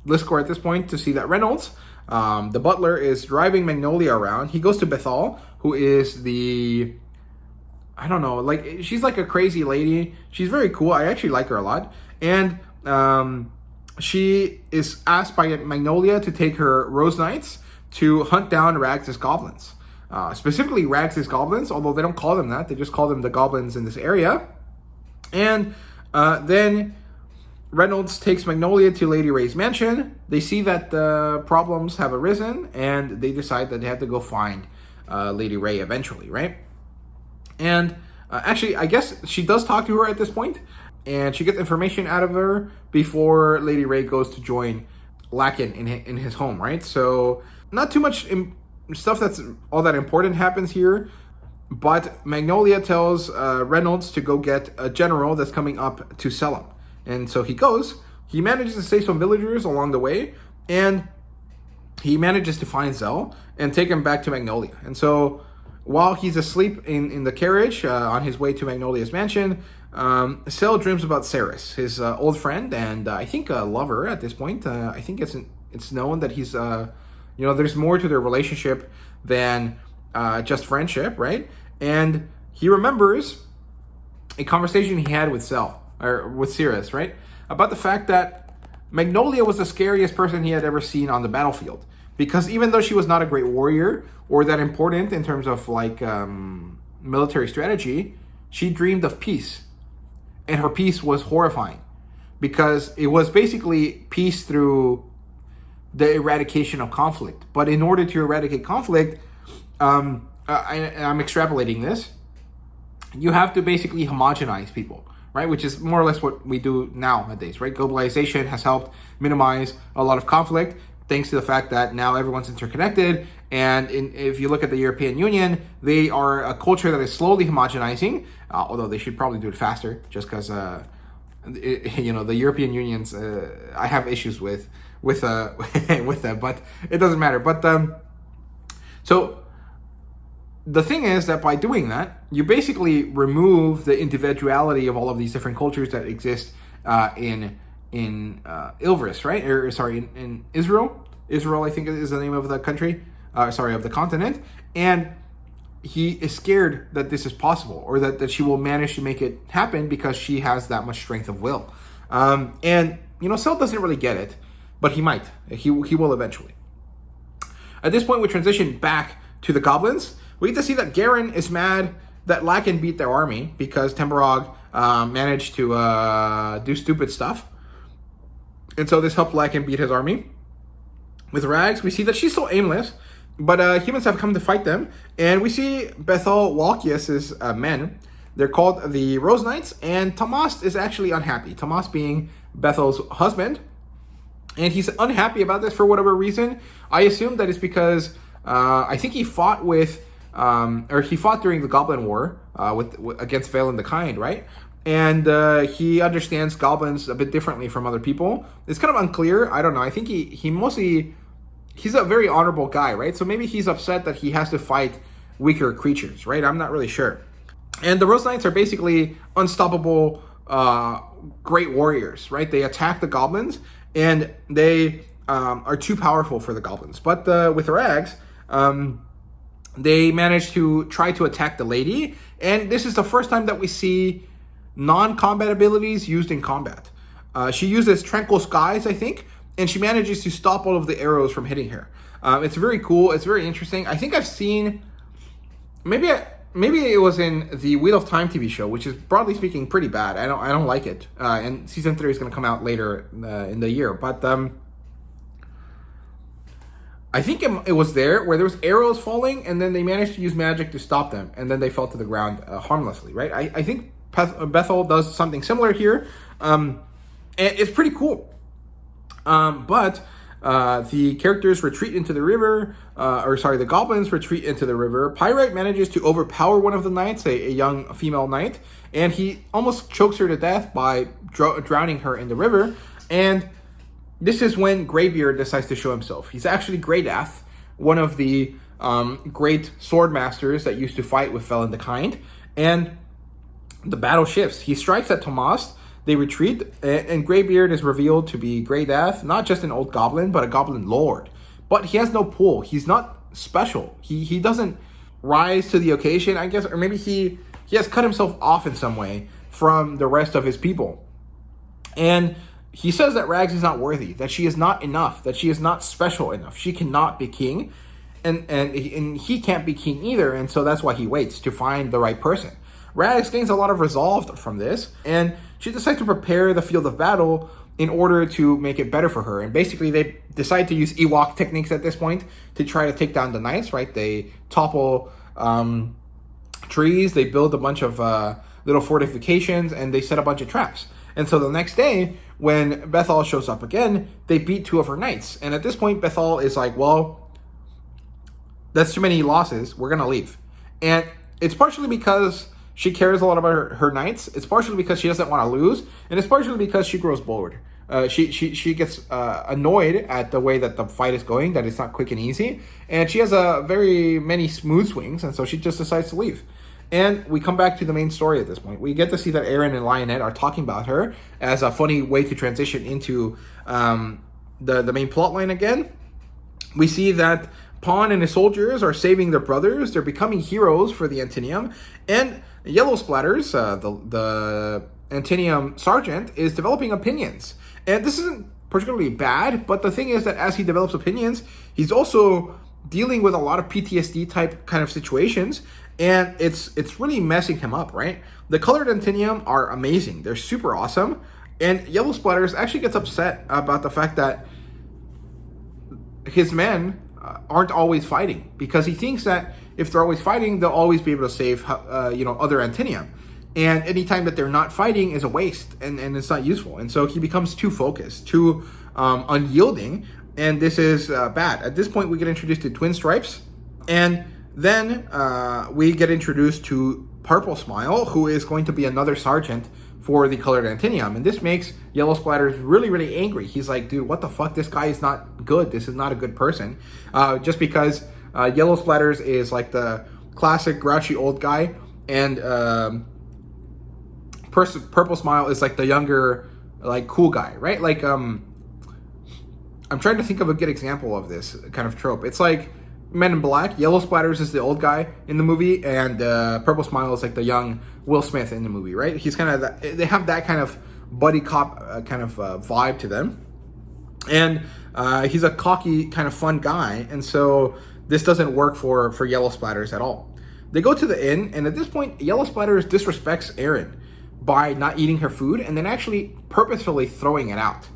Liscor at this point to see that Reynolds, the butler, is driving Magnolia around. He goes to Bethal, who is she's like a crazy lady. She's very cool. I actually like her a lot. And she is asked by Magnolia to take her Rose Knights to hunt down Rags' goblins. Specifically Rags' goblins, although they don't call them that. They just call them the goblins in this area. And then Reynolds takes Magnolia to Lady Ray's mansion. They see that the problems have arisen, and they decide that they have to go find Lady Ray eventually, right? And actually, I guess she does talk to her at this point, and she gets information out of her before Lady Ray goes to join Lakin in his home, right? So not too much stuff that's all that important happens here, but Magnolia tells Reynolds to go get a general that's coming up to Selim. And so he goes. He manages to save some villagers along the way, and he manages to find Zell and take him back to Magnolia. And so while he's asleep in the carriage on his way to Magnolia's mansion, Sel dreams about Ceres, his old friend, and I think a lover at this point. I think it's known that he's, there's more to their relationship than just friendship, right? And he remembers a conversation he had with Ceres, right? About the fact that Magnolia was the scariest person he had ever seen on the battlefield. Because even though she was not a great warrior or that important in terms of military strategy, she dreamed of peace. And her peace was horrifying. Because it was basically peace through the eradication of conflict. But in order to eradicate conflict, I'm extrapolating this, you have to basically homogenize people, right? Which is more or less what we do nowadays, right? Globalization has helped minimize a lot of conflict thanks to the fact that now everyone's interconnected. And if you look at the European Union, they are a culture that is slowly homogenizing, although they should probably do it faster just because, the European Union's, I have issues with that, but it doesn't matter. But so the thing is that by doing that, you basically remove the individuality of all of these different cultures that exist in Ilveris, right? In Izril. Israel, I think is the name of the country. Of the continent. And he is scared that this is possible, or that she will manage to make it happen because she has that much strength of will. And Sel doesn't really get it, but he might. He will eventually. At this point, we transition back to the Goblins. We get to see that Garen is mad that Lakin beat their army because Temburag managed to do stupid stuff. And so this helped Lakin beat his army. With Rags, we see that she's so aimless, but humans have come to fight them. And we see Bethel Walkius's men. They're called the Rose Knights, and Tomas is actually unhappy. Tomas being Bethel's husband. And he's unhappy about this for whatever reason. I assume that it's because I think he fought with, or he fought during the Goblin War against Valen the Kind, right? And he understands goblins a bit differently from other people. It's kind of unclear. I don't know. I think he mostly, he's a very honorable guy, right? So maybe he's upset that he has to fight weaker creatures, right? I'm not really sure. And the Rose Knights are basically unstoppable great warriors, right? They attack the goblins, and they are too powerful for the goblins. But with Rags, they manage to try to attack the lady, and this is the first time that we see non-combat abilities used in combat. She uses Tranquil Skies, I think, and she manages to stop all of the arrows from hitting her. It's very cool. It's very interesting. I think I've seen, maybe it was in the Wheel of Time TV show, which is broadly speaking pretty bad. I don't like it. And season 3 is going to come out later in the year. But I think it was there where there was arrows falling, and then they managed to use magic to stop them, and then they fell to the ground harmlessly, right? I think Bethel does something similar here. And it's pretty cool. But the characters retreat into the river, the goblins retreat into the river. Pyrite manages to overpower one of the knights, a young female knight, and he almost chokes her to death by drowning her in the river. And this is when Greybeard decides to show himself. He's actually Greydath, one of the great sword masters that used to fight with Valen the Kind. And the battle shifts. He strikes at Tomas. They retreat, and Greybeard is revealed to be Greydath, not just an old goblin, but a goblin lord. But he has no pull. He's not special. He doesn't rise to the occasion, I guess, or maybe he has cut himself off in some way from the rest of his people. And he says that Rags is not worthy, that she is not enough, that she is not special enough. She cannot be king, and he can't be king either, and so that's why he waits to find the right person. Rags gains a lot of resolve from this, and she decides to prepare the field of battle in order to make it better for her. And basically, they decide to use Ewok techniques at this point to try to take down the knights, right? They topple trees, they build a bunch of little fortifications, and they set a bunch of traps. And so the next day, when Bethel shows up again, they beat 2 of her knights. And at this point, Bethel is like, well, that's too many losses. We're going to leave. And it's partially because she cares a lot about her knights. It's partially because she doesn't want to lose, and it's partially because she grows bored. She gets annoyed at the way that the fight is going, that it's not quick and easy, and she has very many smooth swings, and so she just decides to leave. And we come back to the main story at this point. We get to see that Aaron and Lionette are talking about her as a funny way to transition into the main plot line again. We see that Pawn and his soldiers are saving their brothers. They're becoming heroes for the Antinium, and Yellow Splatters, the Antinium sergeant, is developing opinions. And this isn't particularly bad, but the thing is that as he develops opinions, he's also dealing with a lot of PTSD type kind of situations, and it's really messing him up, right? The colored Antinium are amazing. They're super awesome, and Yellow Splatters actually gets upset about the fact that his men aren't always fighting, because he thinks that if they're always fighting, they'll always be able to save, other Antinium. And anytime that they're not fighting is a waste, and it's not useful. And so he becomes too focused, too unyielding, and this is bad. At this point, we get introduced to Twin Stripes, and then we get introduced to Purple Smile, who is going to be another sergeant for the colored Antinium. And this makes Yellow Splatters really, really angry. He's like, dude, what the fuck? This guy is not good. This is not a good person. Just because Yellow Splatters is like the classic grouchy old guy, and Purple Smile is like the younger, like, cool guy, right? Like, I'm trying to think of a good example of this kind of trope. It's like Men in Black. Yellow Splatters is the old guy in the movie, and Purple Smile is like the young Will Smith in the movie, right? He's kind of they have that kind of buddy cop vibe to them, and he's a cocky kind of fun guy, and so this doesn't work for Yellow Splatters at all. They go to the inn, and at this point, Yellow Splatters disrespects Aaron by not eating her food and then actually purposefully throwing it out.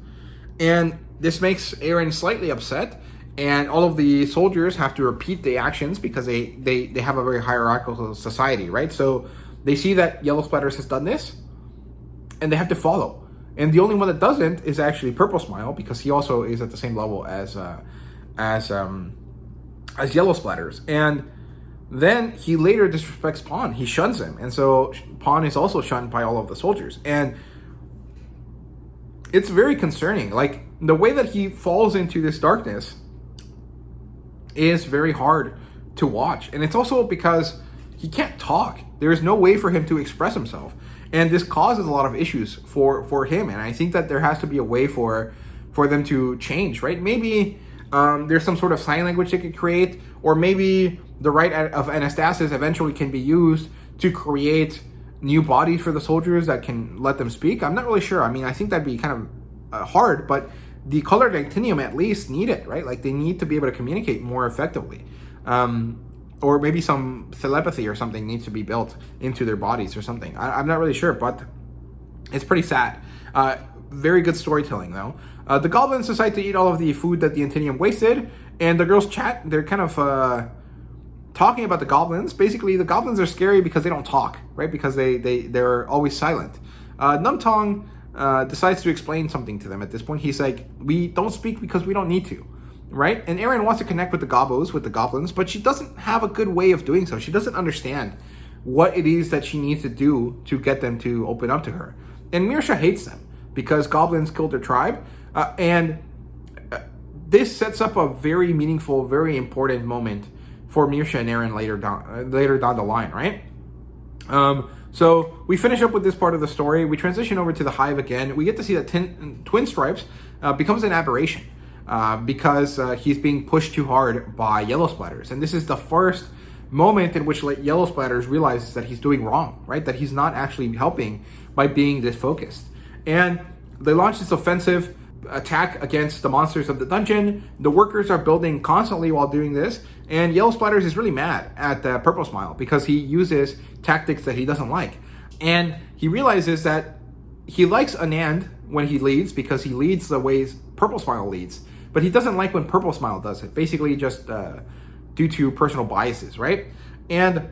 And this makes Aaron slightly upset, and all of the soldiers have to repeat the actions because they have a very hierarchical society, right? So they see that Yellow Splatters has done this, and they have to follow. And the only one that doesn't is actually Purple Smile, because he also is at the same level as Yellow Splatters. And then he later disrespects Pawn. He shuns him, and so Pawn is also shunned by all of the soldiers. And it's very concerning. Like, the way that he falls into this darkness is very hard to watch. And it's also because he can't talk. There is no way for him to express himself. And this causes a lot of issues for him. And I think that there has to be a way for them to change, right? Maybe there's some sort of sign language they could create, or maybe the rite of anastasis eventually can be used to create new bodies for the soldiers that can let them speak. I'm not really sure. I mean, I think that'd be kind of hard, but the colored actinium at least need it, right? Like, they need to be able to communicate more effectively. Or maybe some telepathy or something needs to be built into their bodies or something. I'm not really sure, but it's pretty sad. Very good storytelling, though. The goblins decide to eat all of the food that the Antinium wasted, and the girls chat. They're kind of talking about the goblins. Basically, the goblins are scary because they don't talk, right? Because they're always silent. Numtong decides to explain something to them at this point. He's like, we don't speak because we don't need to, right? And Erin wants to connect with the goblins, but she doesn't have a good way of doing so. She doesn't understand what it is that she needs to do to get them to open up to her. And Mirsha hates them because goblins killed her tribe. And this sets up a very meaningful, very important moment for Mirsha and Erin later down the line, right? So we finish up with this part of the story. We transition over to the Hive again. We get to see that Twin Stripes becomes an aberration because he's being pushed too hard by Yellow Splatters. And this is the first moment in which Yellow Splatters realizes that he's doing wrong, right? That he's not actually helping by being this focused. And they launch this offensive attack against the monsters of the dungeon. The workers are building constantly while doing this, and Yellow Splatters is really mad at Purple Smile because he uses tactics that he doesn't like. And he realizes that he likes Anand when he leads because he leads the ways Purple Smile leads, but he doesn't like when Purple Smile does it, basically just due to personal biases, right? And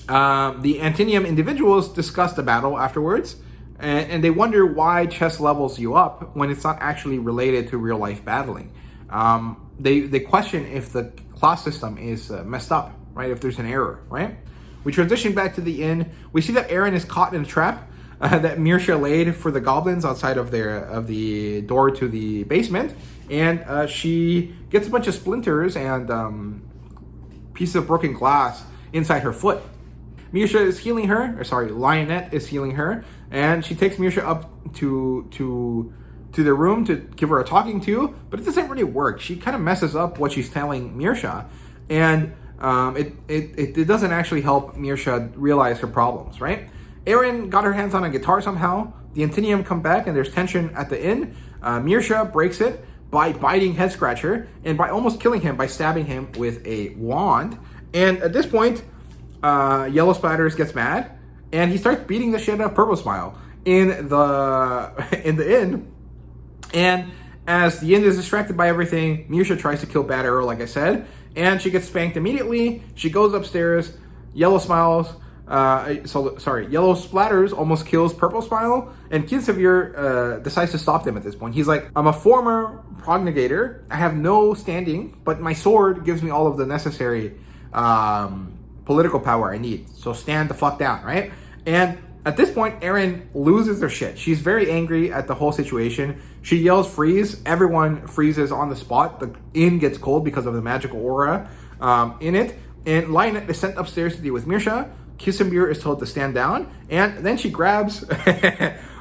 the Antinium individuals discuss the battle afterwards, and they wonder why chess levels you up when it's not actually related to real life battling. They question if the class system is messed up, right? If there's an error, right? We transition back to the inn. We see that Erin is caught in a trap that Mirsha laid for the goblins outside of the door to the basement, and she gets a bunch of splinters and pieces of broken glass inside her foot. Mirsha is healing her, Lionette is healing her, and she takes Mirsha up to the room to give her a talking to, but it doesn't really work. She kind of messes up what she's telling Mirsha, and it doesn't actually help Mirsha realize her problems, right? Erin got her hands on a guitar somehow. The Antinium come back, and there's tension at the inn. Mirsha breaks it by biting Head Scratcher, and by almost killing him by stabbing him with a wand. And at this point, Yellow Splatters gets mad, and he starts beating the shit out of Purple Smile in the inn. And as the inn is distracted by everything, Mirsha tries to kill Bad Arrow, like I said, and she gets spanked immediately. She goes upstairs. Yellow Splatters almost kills Purple Smile, and Kinsevere decides to stop them at this point. He's like, I'm a former prognigator. I have no standing, but my sword gives me all of the necessary political power I need. So stand the fuck down, right? And at this point, Erin loses her shit. She's very angry at the whole situation. She yells freeze. Everyone freezes on the spot. The inn gets cold because of the magical aura in it. And Lionette is sent upstairs to deal with Mirsha. Kissimmee is told to stand down. And then she grabs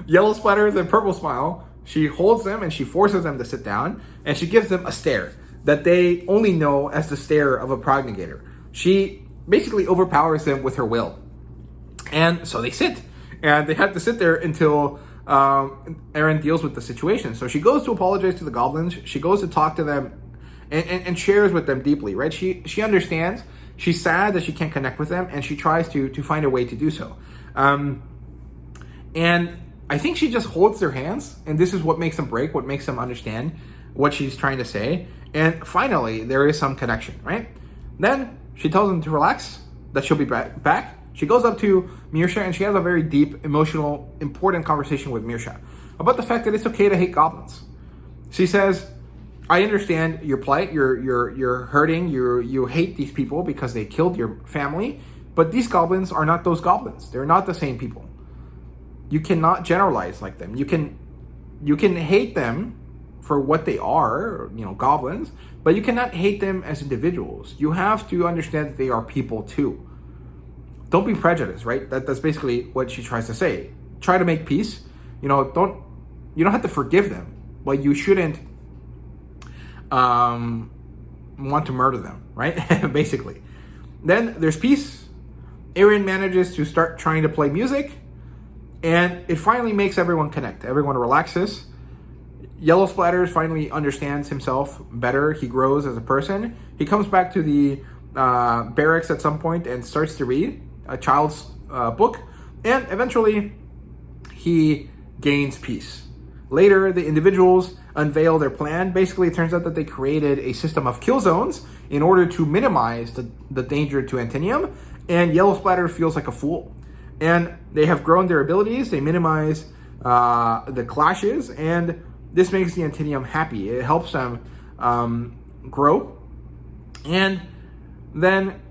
Yellow Splatters and Purple Smile. She holds them and she forces them to sit down. And she gives them a stare that they only know as the stare of a prognigator. She basically overpowers them with her will. And so they sit. And they have to sit there until Erin deals with the situation. So she goes to apologize to the goblins. She goes to talk to them and shares with them deeply, right? She understands She's sad that she can't connect with them, and she tries to find a way to do so. And I think she just holds their hands, and this is what makes them break, what makes them understand what she's trying to say. And finally, there is some connection, right? Then she tells them to relax, that she'll be back. She goes up to Mirsha, and she has a very deep, emotional, important conversation with Mirsha about the fact that it's okay to hate goblins. She says, I understand your plight, you're hurting, you hate these people because they killed your family, but these goblins are not those goblins. They're not the same people. You cannot generalize like them. You can hate them for what they are, goblins, but you cannot hate them as individuals. You have to understand that they are people too. Don't be prejudiced, right? That's basically what she tries to say. Try to make peace. You don't have to forgive them, but you shouldn't want to murder them, right? Basically. Then there's peace. Eren manages to start trying to play music, and it finally makes everyone connect. Everyone relaxes. Yellow Splatters finally understands himself better. He grows as a person. He comes back to the barracks at some point and starts to read a child's book, and eventually he gains peace. Later, the individuals unveil their plan. Basically, it turns out that they created a system of kill zones in order to minimize the danger to Antinium, and Yellow Splatter feels like a fool. And they have grown their abilities, they minimize the clashes, and this makes the Antinium happy. It helps them grow. And then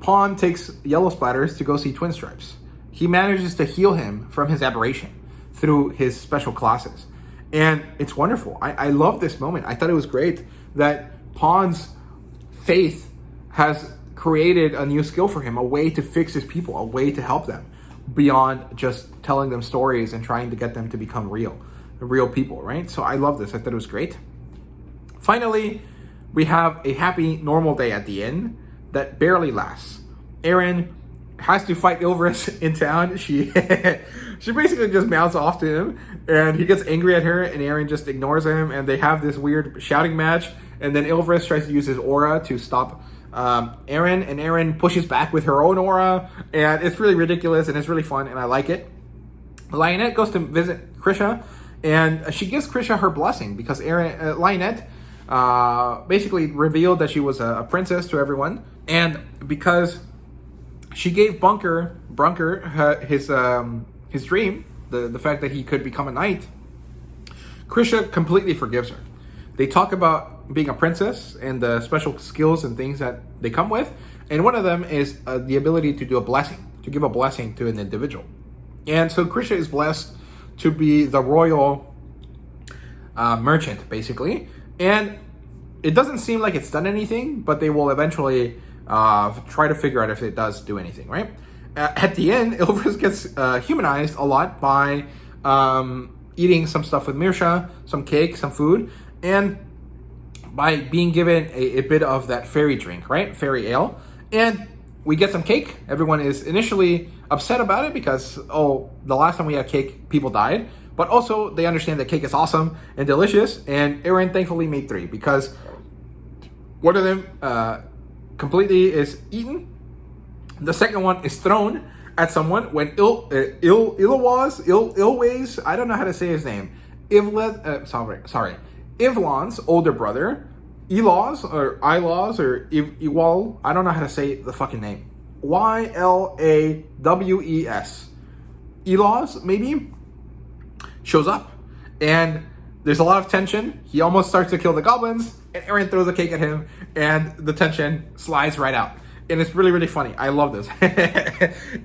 Pawn takes Yellow Splatters to go see Twin Stripes. He manages to heal him from his aberration through his special classes. And it's wonderful. I love this moment. I thought it was great that Pawn's faith has created a new skill for him, a way to fix his people, a way to help them beyond just telling them stories and trying to get them to become real people, right? So I love this. I thought it was great. Finally, we have a happy, normal day at the end that barely lasts. Eren has to fight Ilvris in town. She basically just mouths off to him, and he gets angry at her, and Eren just ignores him, and they have this weird shouting match, and then Ilvris tries to use his aura to stop Eren, and Eren pushes back with her own aura, and it's really ridiculous, and it's really fun, and I like it. Lionette goes to visit Krisha, and she gives Krisha her blessing because Lionette basically revealed that she was a princess to everyone, and because she gave Brunker his dream, the fact that he could become a knight, Krisha completely forgives her. They talk about being a princess and the special skills and things that they come with, and one of them is the ability to do a blessing, to give a blessing to an individual. And so Krisha is blessed to be the royal merchant, basically. And it doesn't seem like it's done anything, but they will eventually try to figure out if it does do anything, right? At the end, Ilvris gets humanized a lot by eating some stuff with Mirsha, some cake, some food, and by being given a bit of that fairy drink, right? Fairy ale. And we get some cake. Everyone is initially upset about it because, the last time we had cake, people died. But also, they understand that cake is awesome and delicious. And Eren thankfully made 3 because one of them completely is eaten. The second one is thrown at someone when Ilways, I don't know how to say his name. Ivlan's older brother, Ewals or Ewal, I don't know how to say the fucking name. Ylawes. Elaws, maybe, shows up. And there's a lot of tension. He almost starts to kill the goblins, and Eren throws a cake at him, and the tension slides right out. And it's really, really funny. I love this.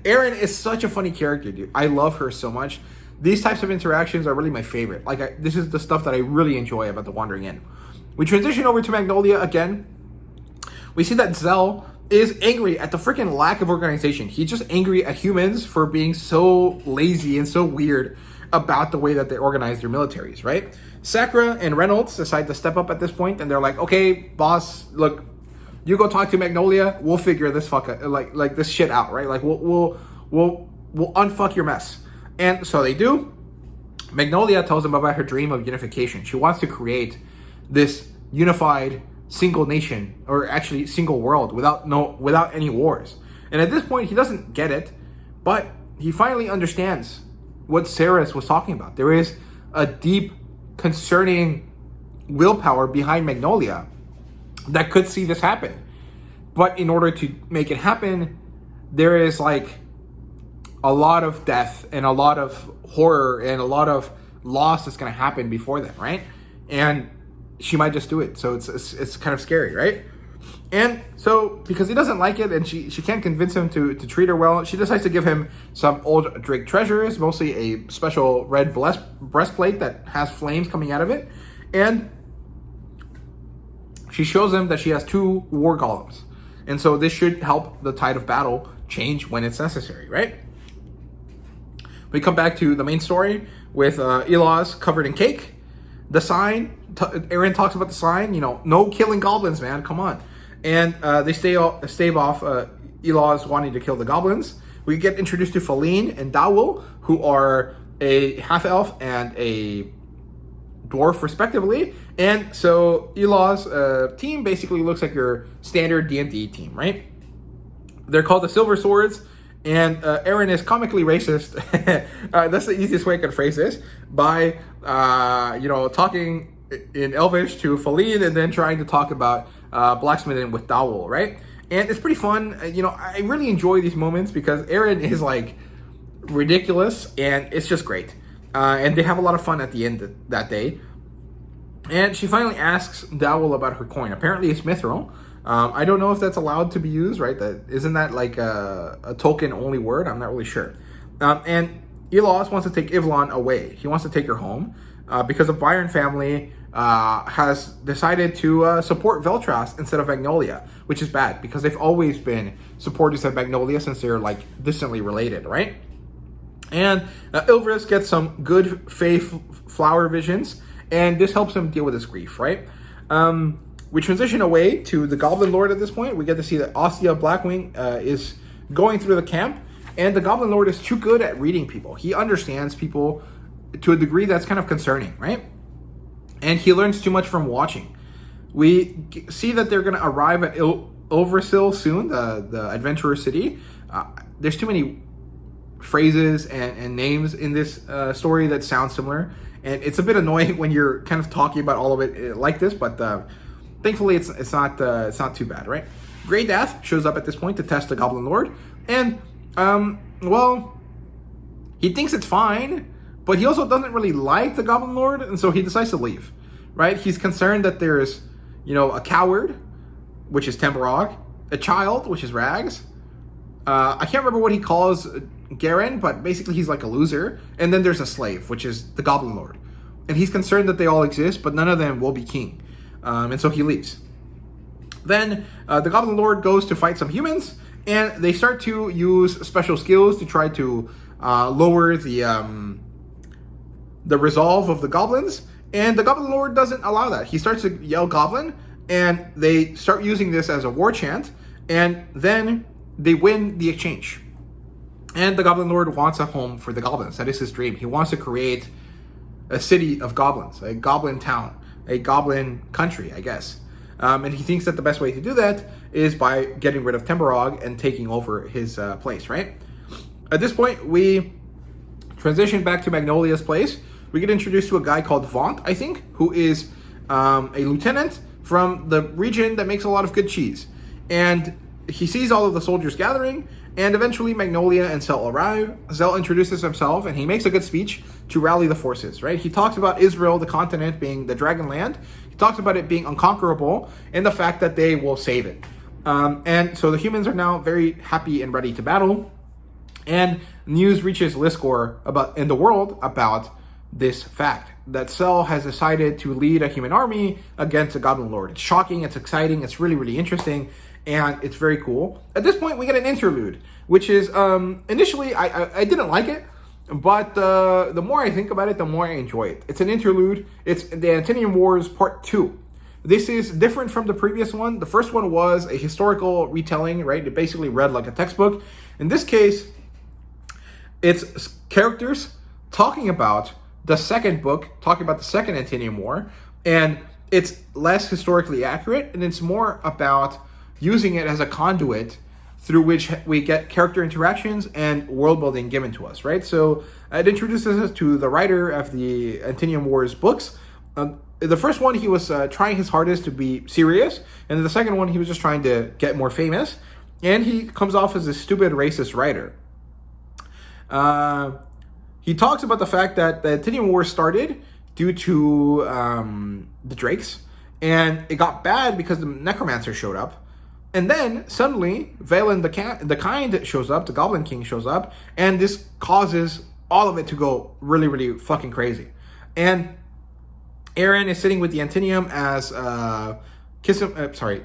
Eren is such a funny character, dude. I love her so much. These types of interactions are really my favorite. This is the stuff that I really enjoy about The Wandering Inn. We transition over to Magnolia again. We see that Zell is angry at the freaking lack of organization. He's just angry at humans for being so lazy and so weird about the way that they organize their militaries, right? Sakura and Reynolds decide to step up at this point, and they're like, okay, boss, look, you go talk to Magnolia, we'll figure this this shit out, right? We'll unfuck your mess. And so they do. Magnolia tells them about her dream of unification. She wants to create this unified single nation, or actually single world, without any wars. And at this point, he doesn't get it, but he finally understands what Saris was talking about. There is a deep, concerning willpower behind Magnolia that could see this happen. But in order to make it happen, there is like a lot of death and a lot of horror and a lot of loss that's going to happen before then, right? And she might just do it. So it's kind of scary, right? And so because he doesn't like it and she can't convince him to treat her well, she decides to give him some old Drake treasures, mostly a special red breastplate that has flames coming out of it. And she shows him that she has 2 war golems. And so this should help the tide of battle change when it's necessary, right? We come back to the main story with Elos covered in cake. The sign, Eren talks about the sign, no killing goblins, man, come on. And they stave off Elos wanting to kill the goblins. We get introduced to Faline and Dawul, who are a half-elf and a dwarf, respectively. And so Elos' team basically looks like your standard D&D team, right? They're called the Silver Swords, and Eren is comically racist. That's the easiest way I can phrase this, by talking in Elvish to Faline and then trying to talk about blacksmithing with Dawul, right? And it's pretty fun. I really enjoy these moments because Eren is like ridiculous and it's just great. And they have a lot of fun at the end that day. And she finally asks Dawul about her coin. Apparently it's mithril. I don't know if that's allowed to be used, right? Isn't that like a token-only word? I'm not really sure. And Elos wants to take Ivlan away. He wants to take her home because the Byron family has decided to support Veltras instead of Magnolia, which is bad because they've always been supporters of Magnolia since they're like distantly related, right? And Ilvris gets some good faith flower visions, and this helps him deal with his grief, right? We transition away to the Goblin Lord at this point. We get to see that Ostia Blackwing is going through the camp, and the Goblin Lord is too good at reading people. He understands people to a degree that's kind of concerning, right? And he learns too much from watching. We see that they're going to arrive at Ilversil soon, the adventurer city. There's too many phrases and names in this story that sound similar, and it's a bit annoying when you're kind of talking about all of it like this, but thankfully it's not too bad, right? Grey Death shows up at this point to test the Goblin Lord, and he thinks it's fine, but he also doesn't really like the Goblin Lord, and so he decides to leave, right? He's concerned that there's a coward, which is Temporog, a child, which is Rags. I can't remember what he calls Garen, but basically he's like a loser. And then there's a slave, which is the Goblin Lord. And he's concerned that they all exist, but none of them will be king. And so he leaves. Then the Goblin Lord goes to fight some humans, and they start to use special skills to try to lower the resolve of the goblins. And the Goblin Lord doesn't allow that. He starts to yell Goblin, and they start using this as a war chant, and then they win the exchange. And the Goblin Lord wants a home for the goblins. That is his dream. He wants to create a city of goblins, a goblin town, a goblin country, I guess. And he thinks that the best way to do that is by getting rid of Temporog and taking over his place, right? At this point, we transition back to Magnolia's place. We get introduced to a guy called Vaunt, I think, who is a lieutenant from the region that makes a lot of good cheese. And he sees all of the soldiers gathering, and eventually Magnolia and Zell arrive. Zell introduces himself, and he makes a good speech to rally the forces, right? He talks about Izril, the continent, being the Dragon Land. He talks about it being unconquerable, and the fact that they will save it. And so the humans are now very happy and ready to battle. And news reaches Liskor in the world about this fact, that Zell has decided to lead a human army against a Goblin Lord. It's shocking, it's exciting, it's really, really interesting, and it's very cool. At this point, we get an interlude, which is, initially, I didn't like it, but the more I think about it, the more I enjoy it. It's an interlude. It's the Antinian Wars Part 2. This is different from the previous one. The first one was a historical retelling, right? It basically read like a textbook. In this case, it's characters talking about the second book, talking about the second Antinian War, and it's less historically accurate, and it's more about using it as a conduit through which we get character interactions and world building given to us, right? So it introduces us to the writer of the Antinium Wars books. The first one, he was trying his hardest to be serious, and the second one, he was just trying to get more famous, and he comes off as a stupid racist writer. He talks about the fact that the Antinium War started due to the Drakes, and it got bad because the Necromancer showed up. And then, suddenly, Valen the Kind shows up, the Goblin King shows up, and this causes all of it to go really, really fucking crazy. And Aaron is sitting with the Antinium as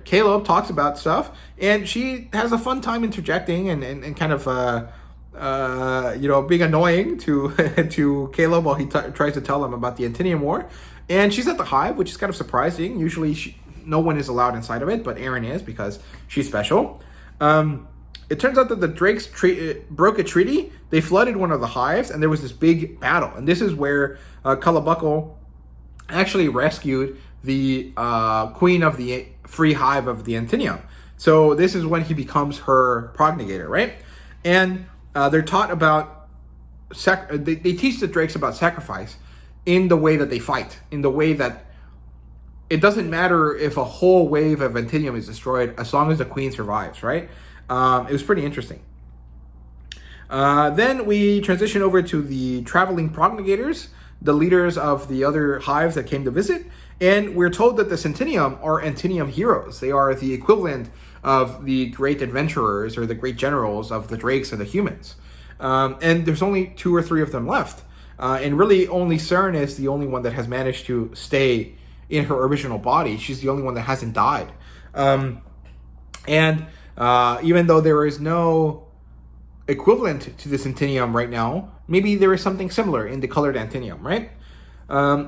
Caleb talks about stuff, and she has a fun time interjecting and kind of being annoying to to Caleb while he tries to tell him about the Antinium War. And she's at the Hive, which is kind of surprising. Usually no one is allowed inside of it, but Aaron is because she's special. It turns out that the Drakes broke a treaty. They flooded one of the hives, and there was this big battle. And this is where Calabuckle actually rescued the queen of the free hive of the Antinium. So this is when he becomes her progenitor, right? And they're taught about they teach the Drakes about sacrifice in the way that they fight, in the way that it doesn't matter if a whole wave of Antinium is destroyed as long as the queen survives, right? It was pretty interesting. Then we transition over to the traveling progenitors, the leaders of the other hives that came to visit, and we're told that the Centinium are Antinium heroes. They are the equivalent of the great adventurers or the great generals of the Drakes and the humans. And there's only 2 or 3 of them left. And really only Cern is the only one that has managed to stay in her original body. She's the only one that hasn't died. Even though there is no equivalent to the Centinium right now, maybe there is something similar in the colored Antinium, right?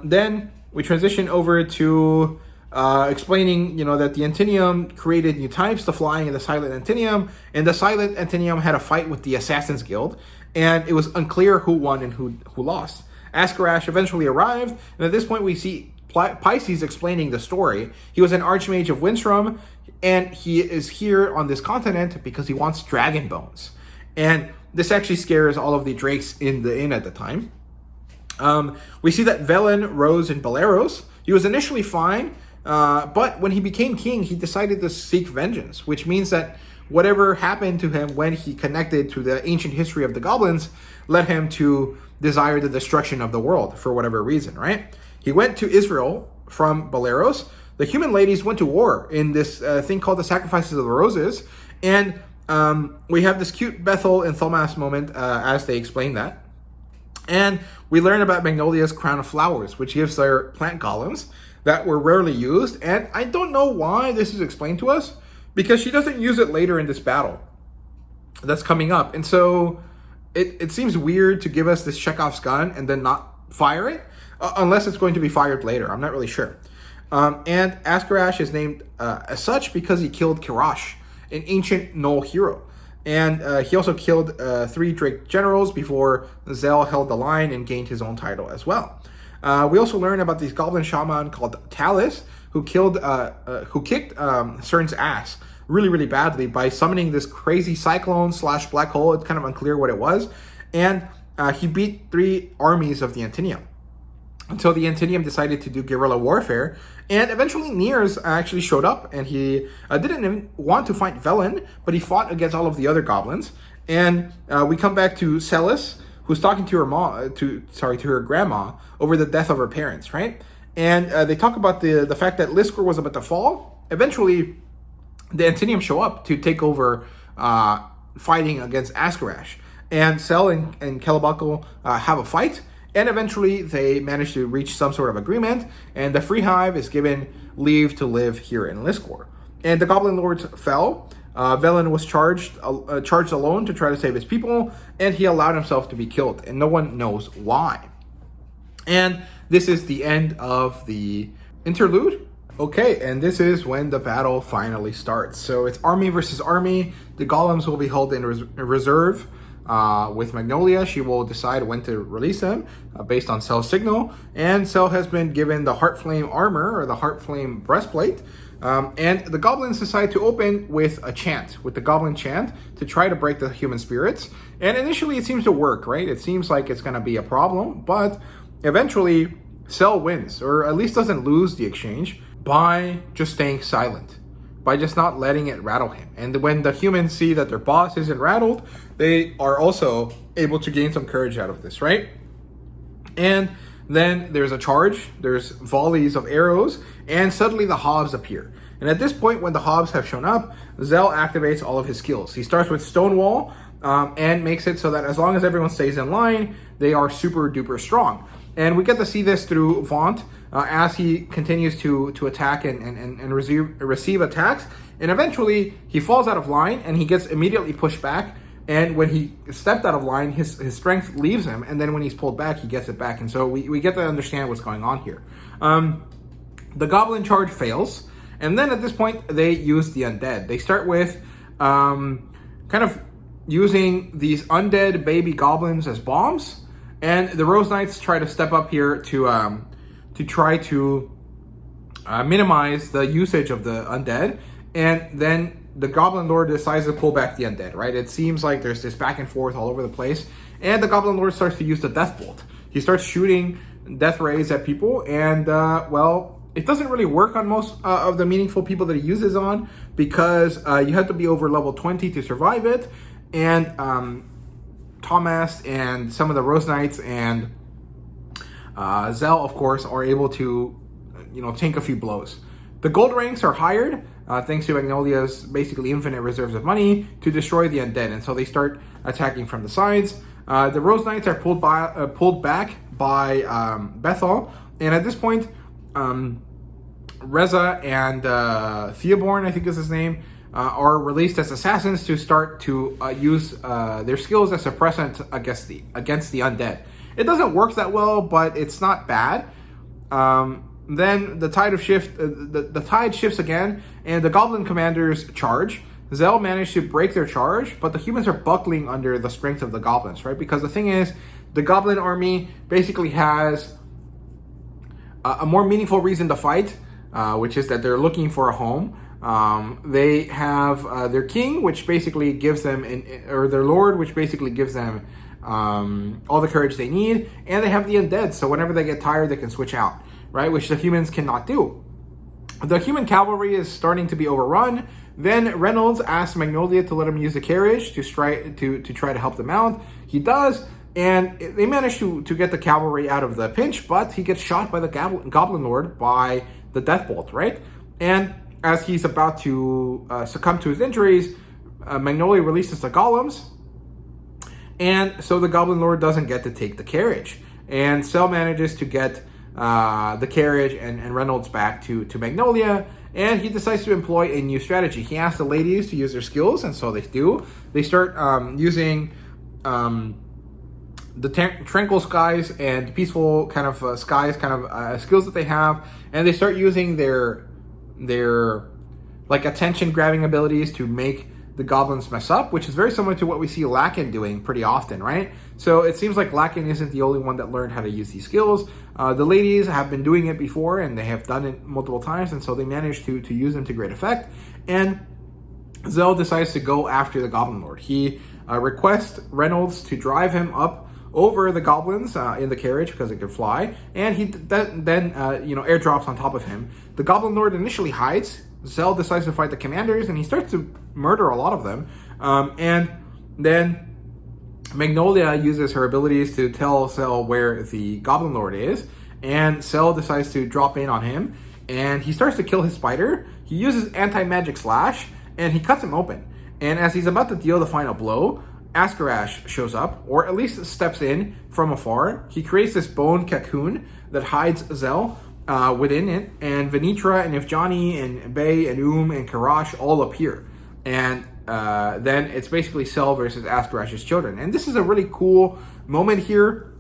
Then we transition over to explaining, that the Antinium created new types, the Flying and the Silent Antinium, and the Silent Antinium had a fight with the Assassin's Guild, and it was unclear who won and who lost. Askarash eventually arrived, and at this point we see Pisces explaining the story. He was an Archmage of Windstrom, and he is here on this continent because he wants dragon bones. And this actually scares all of the Drakes in the inn at the time. We see that Velen rose in Baleros. He was initially fine, but when he became king, he decided to seek vengeance, which means that whatever happened to him when he connected to the ancient history of the Goblins led him to desire the destruction of the world for whatever reason, right? He went to Izril from Baleros. The human ladies went to war in this thing called the Sacrifices of the Roses, and we have this cute Bethel and Thomas moment as they explain that. And we learn about Magnolia's crown of flowers, which gives their plant golems that were rarely used. And I don't know why this is explained to us, because she doesn't use it later in this battle that's coming up. And so it seems weird to give us this Chekhov's gun and then not fire it, unless it's going to be fired later. I'm not really sure. And Askarash is named as such because he killed Kirash, an ancient Knoll hero. And he also killed 3 Drake generals before Zell held the line and gained his own title as well. We also learn about this goblin shaman called Talus, who kicked Cern's ass really, really badly by summoning this crazy cyclone / black hole. It's kind of unclear what it was. And he beat 3 armies of the Antinium until the Antinium decided to do guerrilla warfare. And eventually Niers actually showed up, and he didn't even want to fight Velen, but he fought against all of the other goblins. And we come back to Celis, who's talking to her to her grandma over the death of her parents, right? And they talk about the fact that Liskor was about to fall. Eventually, the Antinium show up to take over fighting against Askarash. And Cell and Calabuckle have a fight. And eventually, they manage to reach some sort of agreement, and the Free Hive is given leave to live here in Liskor. And the Goblin Lords fell. Velen was charged alone to try to save his people, and he allowed himself to be killed, and no one knows why. And this is the end of the interlude. Okay, and this is when the battle finally starts. So it's army versus army. The golems will be held in reserve. with Magnolia. She will decide when to release him based on Cell's signal. And Cell has been given the Heart Flame armor, or the Heart Flame breastplate. And the goblins decide to open with a chant, with the goblin chant, to try to break the human spirits. And initially it seems to work, right? It seems like it's going to be a problem, but eventually Cell wins, or at least doesn't lose the exchange, by just staying silent, by just not letting it rattle him. And when the humans see that their boss isn't rattled, they are also able to gain some courage out of this, right? And then there's a charge, there's volleys of arrows, and suddenly the Hobbs appear. And at this point, when the Hobbs have shown up, Zell activates all of his skills. He starts with Stonewall and makes it so that as long as everyone stays in line, they are super duper strong. And we get to see this through Vaunt as he continues to attack and receive attacks. And eventually, he falls out of line and he gets immediately pushed back. And when he stepped out of line, his strength leaves him. And then when he's pulled back, he gets it back. And so we get to understand what's going on here. The Goblin charge fails. And then at this point, they use the Undead. They start with kind of using these undead baby goblins as bombs. And the Rose Knights try to step up here to try to minimize the usage of the undead. And then the Goblin Lord decides to pull back the undead, right? It seems like there's this back and forth all over the place. And the Goblin Lord starts to use the Death Bolt. He starts shooting death rays at people. And, well, it doesn't really work on most of the meaningful people that he uses on, because you have to be over level 20 to survive it. And Thomas and some of the Rose Knights and Zell, of course, are able to, tank a few blows. The gold ranks are hired, thanks to Magnolia's basically infinite reserves of money, to destroy the undead. And so they start attacking from the sides. The Rose Knights are pulled back by Bethel. And at this point, Reza and Theoborn, I think is his name, are released as assassins to start to use their skills as suppressant against the undead. It doesn't work that well, but it's not bad. Then the tide shifts again, and the Goblin commanders charge. Zell managed to break their charge, but the humans are buckling under the strength of the goblins, right? Because the thing is, the Goblin army basically has a more meaningful reason to fight, which is that they're looking for a home. They have their king, which basically gives them, or their lord, which basically gives them all the courage they need, and they have the undead, so whenever they get tired, they can switch out, right? Which the humans cannot do. The human cavalry is starting to be overrun. Then Reynolds asks Magnolia to let him use the carriage to try to help them out. He does, and they manage to get the cavalry out of the pinch, but he gets shot by the Goblin Lord by the Death Bolt, right? And as he's about to succumb to his injuries, Magnolia releases the golems, and so the Goblin Lord doesn't get to take the carriage. And Cell manages to get the carriage and Reynolds back to Magnolia, and he decides to employ a new strategy. He asks the ladies to use their skills, and so they do. They start using the tranquil skies and peaceful kind of skies skills that they have, and they start using their like attention grabbing abilities to make the goblins mess up, which is very similar to what we see Lakin doing pretty often, right? So it seems like Lakin isn't the only one that learned how to use these skills. The ladies have been doing it before, and they have done it multiple times, and so they managed to use them to great effect. And Zell decides to go after the Goblin Lord. He requests Reynolds to drive him up over the goblins in the carriage because it can fly, and he then airdrops on top of him. The Goblin Lord initially hides. Zell decides to fight the commanders, and he starts to murder a lot of them. And then Magnolia uses her abilities to tell Zell where the Goblin Lord is, and Zell decides to drop in on him, and he starts to kill his spider. He uses anti-magic slash, and he cuts him open. And as he's about to deal the final blow, Askarash shows up, or at least steps in from afar. He creates this bone cocoon that hides Zell within it, and Venitra and Ifjani and Bay and and Karash all appear. And then it's basically Cell versus Askarash's children. And this is a really cool moment here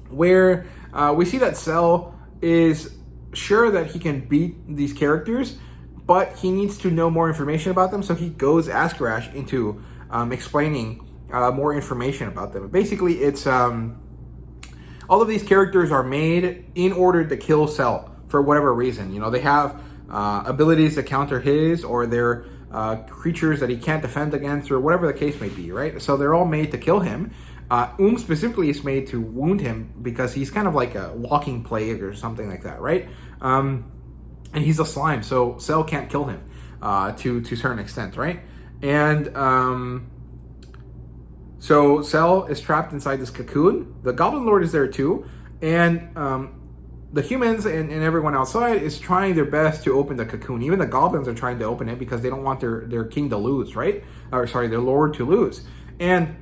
where we see that Cell is sure that he can beat these characters, but he needs to know more information about them, so he goes Askarash into explaining more information about them. Basically, it's all of these characters are made in order to kill Cell for whatever reason. You know, they have abilities to counter his, or they're creatures that he can't defend against, or whatever the case may be, right? So they're all made to kill him. Specifically is made to wound him because he's kind of like a walking plague or something like that, right? And he's a slime, so Cell can't kill him to a certain extent, right? And so Cell is trapped inside this cocoon. The Goblin Lord is there too, and the humans and everyone outside is trying their best to open the cocoon. Even the goblins are trying to open it because they don't want their king to lose, right? Or sorry, their lord to lose. And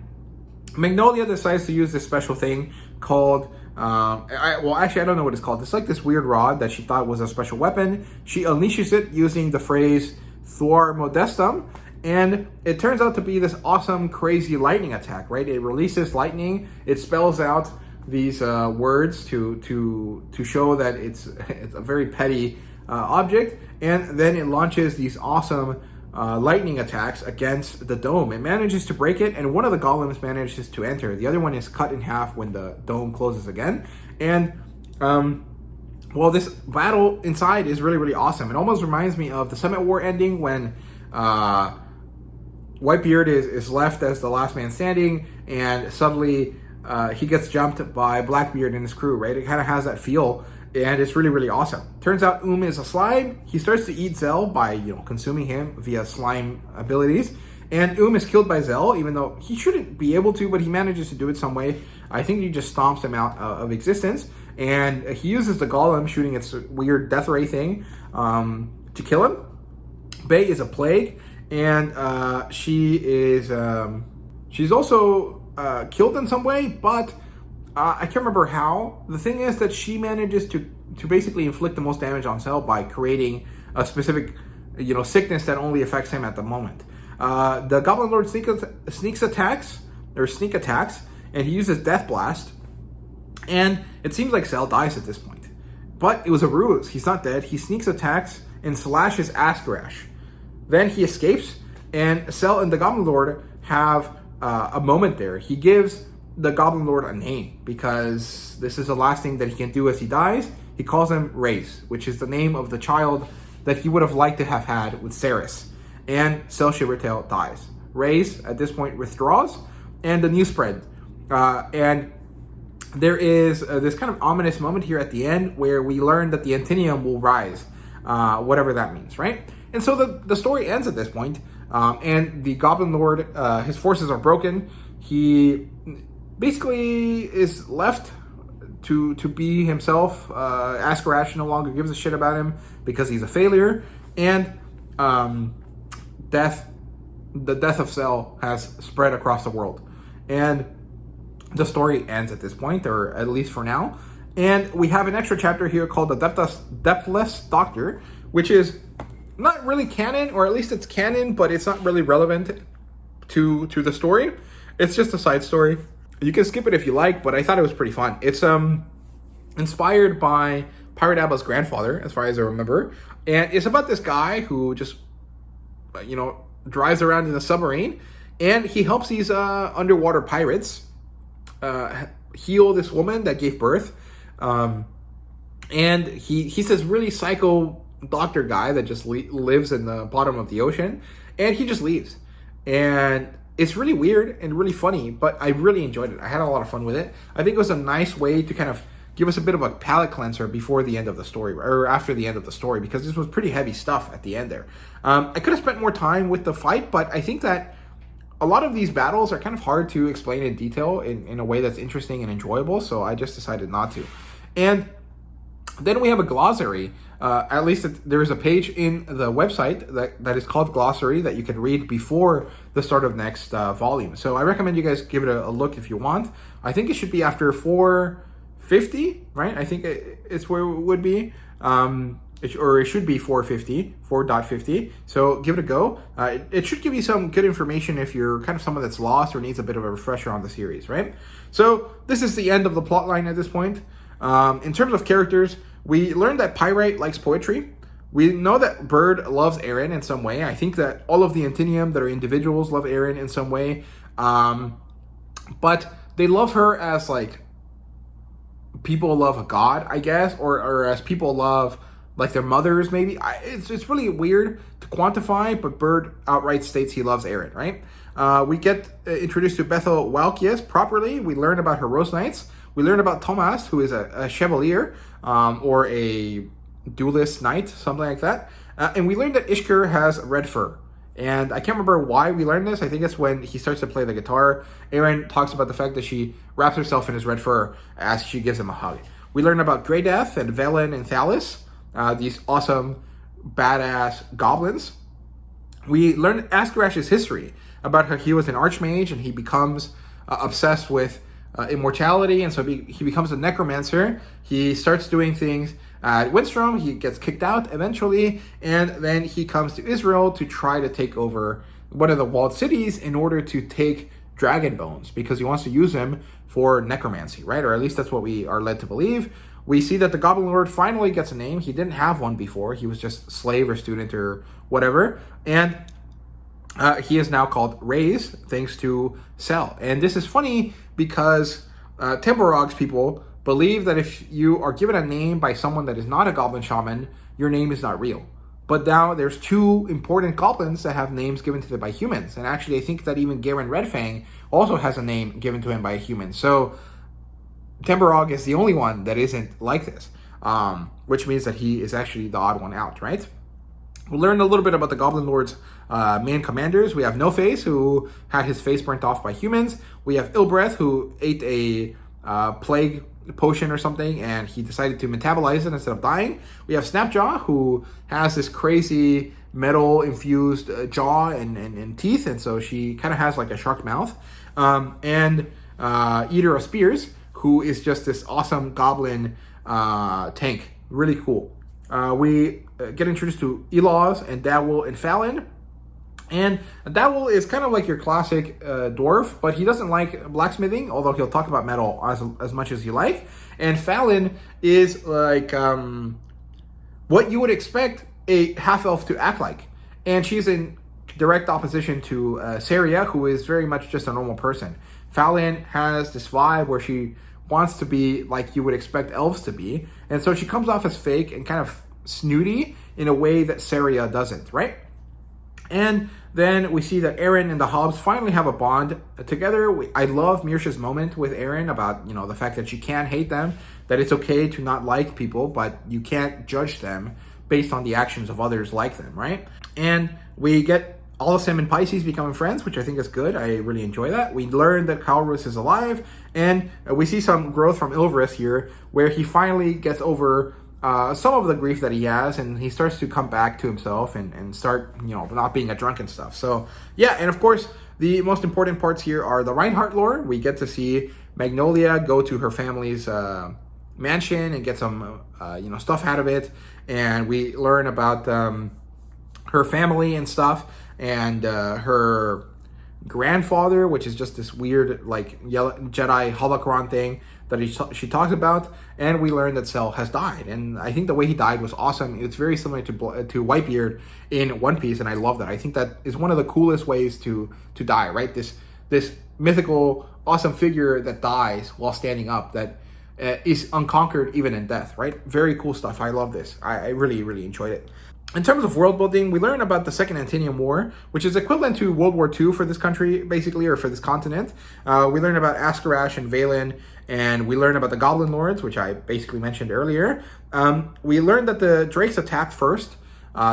Magnolia decides to use this special thing called, I don't know what it's called. It's like this weird rod that she thought was a special weapon. She unleashes it using the phrase Thor Modestum, and it turns out to be this awesome, crazy lightning attack, right? It releases lightning. It spells out these words to show that it's a very petty object, and then it launches these awesome lightning attacks against the dome. It manages to break it, and one of the golems manages to enter. The other one is cut in half when the dome closes again. And well, this battle inside is really, really awesome. It almost reminds me of the Summit War ending when Whitebeard is left as the last man standing, and suddenly he gets jumped by Blackbeard and his crew, right? It kind of has that feel, and it's really, really awesome. Turns out is a slime. He starts to eat Zell by, consuming him via slime abilities. And is killed by Zell, even though he shouldn't be able to, but he manages to do it some way. I think he just stomps him out of existence. And he uses the golem shooting its weird death ray thing to kill him. Bay is a plague, and she's also killed in some way, but I can't remember how. The thing is that she manages to basically inflict the most damage on Cell by creating a specific, sickness that only affects him at the moment. The Goblin Lord sneak attacks, and he uses Death Blast, and it seems like Cell dies at this point. But it was a ruse. He's not dead. He sneaks attacks and slashes Asgarash. Then he escapes, and Cell and the Goblin Lord have a moment there. He gives the Goblin Lord a name because this is the last thing that he can do as he dies. He calls him Raze, which is the name of the child that he would have liked to have had with Ceres. And Cell Shivertail dies. Raze at this point withdraws, and the news spread. And there is this kind of ominous moment here at the end where we learn that the Antinium will rise, whatever that means, right? And so the story ends at this point, and the Goblin Lord, his forces are broken. He basically is left to be himself. Asgarash no longer gives a shit about him because he's a failure, and the death of Cell has spread across the world, and the story ends at this point, or at least for now. And we have an extra chapter here called the Depthless Doctor, which is not really canon, or at least it's canon, but it's not really relevant to the story. It's just a side story. You can skip it if you like, but I thought it was pretty fun. It's inspired by Pirateaba's grandfather, as far as I remember, and it's about this guy who just drives around in a submarine, and he helps these underwater pirates heal this woman that gave birth, and he's this really psycho doctor guy that just lives in the bottom of the ocean, and he just leaves. And it's really weird and really funny, but I really enjoyed it. I had a lot of fun with it. I think it was a nice way to kind of give us a bit of a palate cleanser before the end of the story, or after the end of the story, because this was pretty heavy stuff at the end there. I could have spent more time with the fight, but I think that a lot of these battles are kind of hard to explain in detail in a way that's interesting and enjoyable, so I just decided not to. And then we have a glossary. At least there's a page in the website that is called Glossary that you can read before the start of next volume. So I recommend you guys give it a look if you want. I think it should be after 450, right? I think it's where it would be. It should be 4.50. So give it a go. It should give you some good information if you're kind of someone that's lost or needs a bit of a refresher on the series, right? So this is the end of the plot line at this point. In terms of characters, we learned that Pyrite likes poetry, We know that Bird loves Aaron in some way. I think that all of the Antinium that are individuals love Aaron in some way. But they love her as like people love a god, I guess, or as people love like their mothers, maybe. It's really weird to quantify, but Bird outright states he loves Aaron, right? We get introduced to Bethel Walkius properly. We learn about her Rose Knights. We learn about Thomas, who is a Chevalier, or a duelist knight, something like that. And we learned that Ishkur has red fur. And I can't remember why we learned this. I think it's when he starts to play the guitar. Aaron talks about the fact that she wraps herself in his red fur as she gives him a hug. We learn about Grey Death and Velen and Thalis, these awesome, badass goblins. We learn Askarash's history about how he was an archmage and he becomes obsessed with immortality, and so he becomes a necromancer. He starts doing things at Windstrom. He gets kicked out eventually, and then he comes to Israel to try to take over one of the walled cities in order to take dragon bones, because he wants to use them for necromancy, right? Or at least that's what we are led to believe. We see that the Goblin Lord finally gets a name. He didn't have one before. He was just slave or student or whatever. And he is now called Raise, thanks to Sel. And this is funny because Temborog's people believe that if you are given a name by someone that is not a goblin shaman, your name is not real. But now there's two important goblins that have names given to them by humans. And actually, I think that even Garen Redfang also has a name given to him by a human. So Temborog is the only one that isn't like this, which means that he is actually the odd one out, right? We learned a little bit about the Goblin Lord's main commanders. We have No Face, who had his face burnt off by humans. We have Ilbreth, who ate a plague potion or something, and he decided to metabolize it instead of dying. We have Snapjaw, who has this crazy metal-infused jaw and teeth, and so she kind of has like a shark mouth. And Eater of Spears, who is just this awesome goblin tank. Really cool. We get introduced to Eloz and Dawul and Fallon. And Dawul is kind of like your classic dwarf, but he doesn't like blacksmithing, although he'll talk about metal as much as you like. And Fallon is like what you would expect a half-elf to act like. And she's in direct opposition to Saria, who is very much just a normal person. Fallon has this vibe where she wants to be like you would expect elves to be. And so she comes off as fake and kind of snooty in a way that Saria doesn't, right? And then we see that Aaron and the Hobbs finally have a bond together. I love Mirsha's moment with Aaron about, the fact that you can't hate them, that it's okay to not like people, but you can't judge them based on the actions of others like them, right? And we get Olisem and Pisces becoming friends, which I think is good. I really enjoy that. We learn that Calrus is alive, and we see some growth from Ilvris here, where he finally gets over some of the grief that he has, and he starts to come back to himself and start, not being a drunk and stuff. So, yeah, and of course, the most important parts here are the Reinhardt lore. We get to see Magnolia go to her family's mansion and get some, stuff out of it, and we learn about her family and stuff, and her grandfather, which is just this weird, like, Jedi holocron thing that she talks about, and we learn that Sel has died. And I think the way he died was awesome. It's very similar to Whitebeard in One Piece, and I love that. I think that is one of the coolest ways to die, right? This mythical, awesome figure that dies while standing up, that is unconquered even in death, right? Very cool stuff. I love this. I really, really enjoyed it. In terms of world building, we learn about the Second Antinium War, which is equivalent to World War II for this country, basically, or for this continent. We learn about Askarash and Valen, and we learn about the Goblin Lords, which I basically mentioned earlier. We learned that the Drakes attacked first.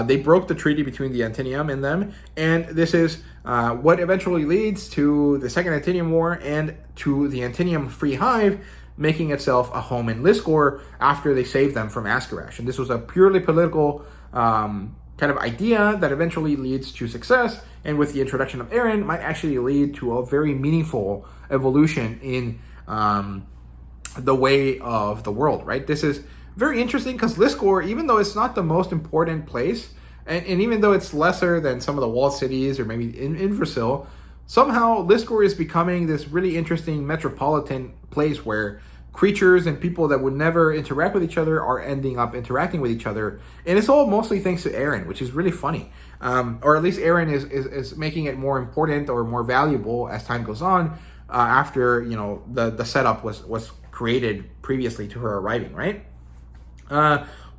They broke the treaty between the Antinium and them, and this is what eventually leads to the Second Antinium War and to the Antinium Free Hive making itself a home in Liskor after they saved them from Askarash. And this was a purely political kind of idea that eventually leads to success, and with the introduction of Aaron might actually lead to a very meaningful evolution in the way of the world, right? This is very interesting because Liskor, even though it's not the most important place, and even though it's lesser than some of the walled cities or maybe in Inversil, somehow Liskor is becoming this really interesting metropolitan place where creatures and people that would never interact with each other are ending up interacting with each other. And it's all mostly thanks to Aaron, which is really funny. Or at least Aaron is making it more important or more valuable as time goes on, after, you know, the setup was created previously to her arriving, right?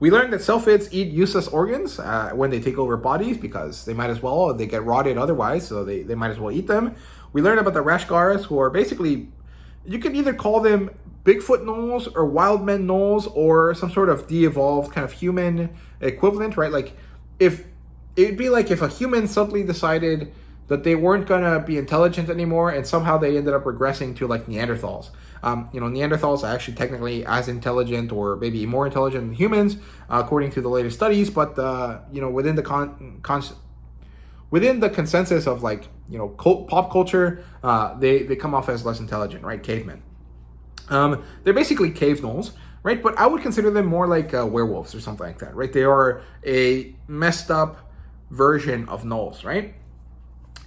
We learned that sylphids eat useless organs when they take over bodies, because they might as well, they get rotted otherwise, so they might as well eat them. We learned about the Rashgars, who are basically, you can either call them Bigfoot gnolls or wild men gnolls or some sort of de-evolved kind of human equivalent, right? Like, if it'd be like if a human suddenly decided that they weren't gonna be intelligent anymore, and somehow they ended up regressing to like Neanderthals. You know, Neanderthals are actually technically as intelligent or maybe more intelligent than humans, according to the latest studies. But you know, within the within the consensus of like, you know, pop culture, they come off as less intelligent, right? Cavemen. They're basically cave gnolls, right? But I would consider them more like werewolves or something like that, right? They are a messed up version of gnolls, right?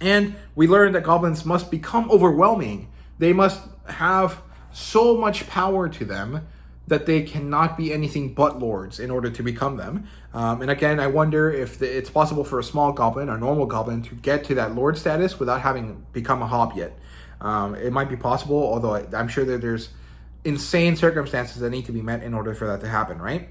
And we learned that goblins must become overwhelming. They must have so much power to them that they cannot be anything but lords in order to become them. And again, I wonder if it's possible for a small goblin or normal goblin to get to that lord status without having become a hob yet. It might be possible, although I'm sure that there's insane circumstances that need to be met in order for that to happen, right?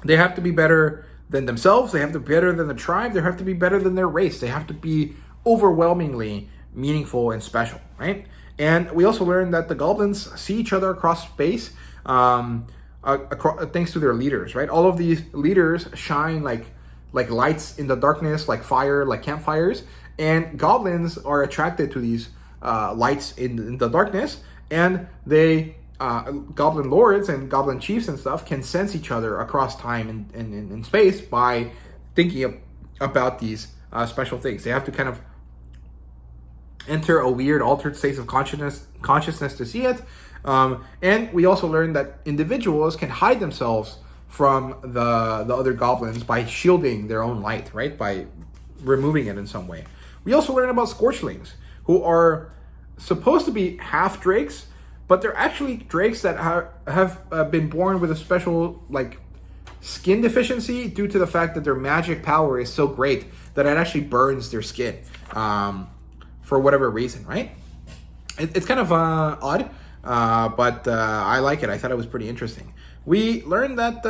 They have to be better than themselves. They have to be better than the tribe. They have to be better than their race. They have to be overwhelmingly meaningful and special, right? And we also learned that the goblins see each other across space, thanks to their leaders, right? All of these leaders shine like lights in the darkness, like fire, like campfires. And goblins are attracted to these lights in the darkness, and they goblin lords and goblin chiefs and stuff can sense each other across time and space by thinking about these special things. They have to kind of enter a weird altered state of consciousness to see it. And we also learned that individuals can hide themselves from the other goblins by shielding their own light, right? By removing it in some way. We also learned about scorchlings, who are supposed to be half drakes, but they're actually drakes that have been born with a special like skin deficiency due to the fact that their magic power is so great that it actually burns their skin for whatever reason, right? It's kind of odd, but I like it. I thought it was pretty interesting. We learned that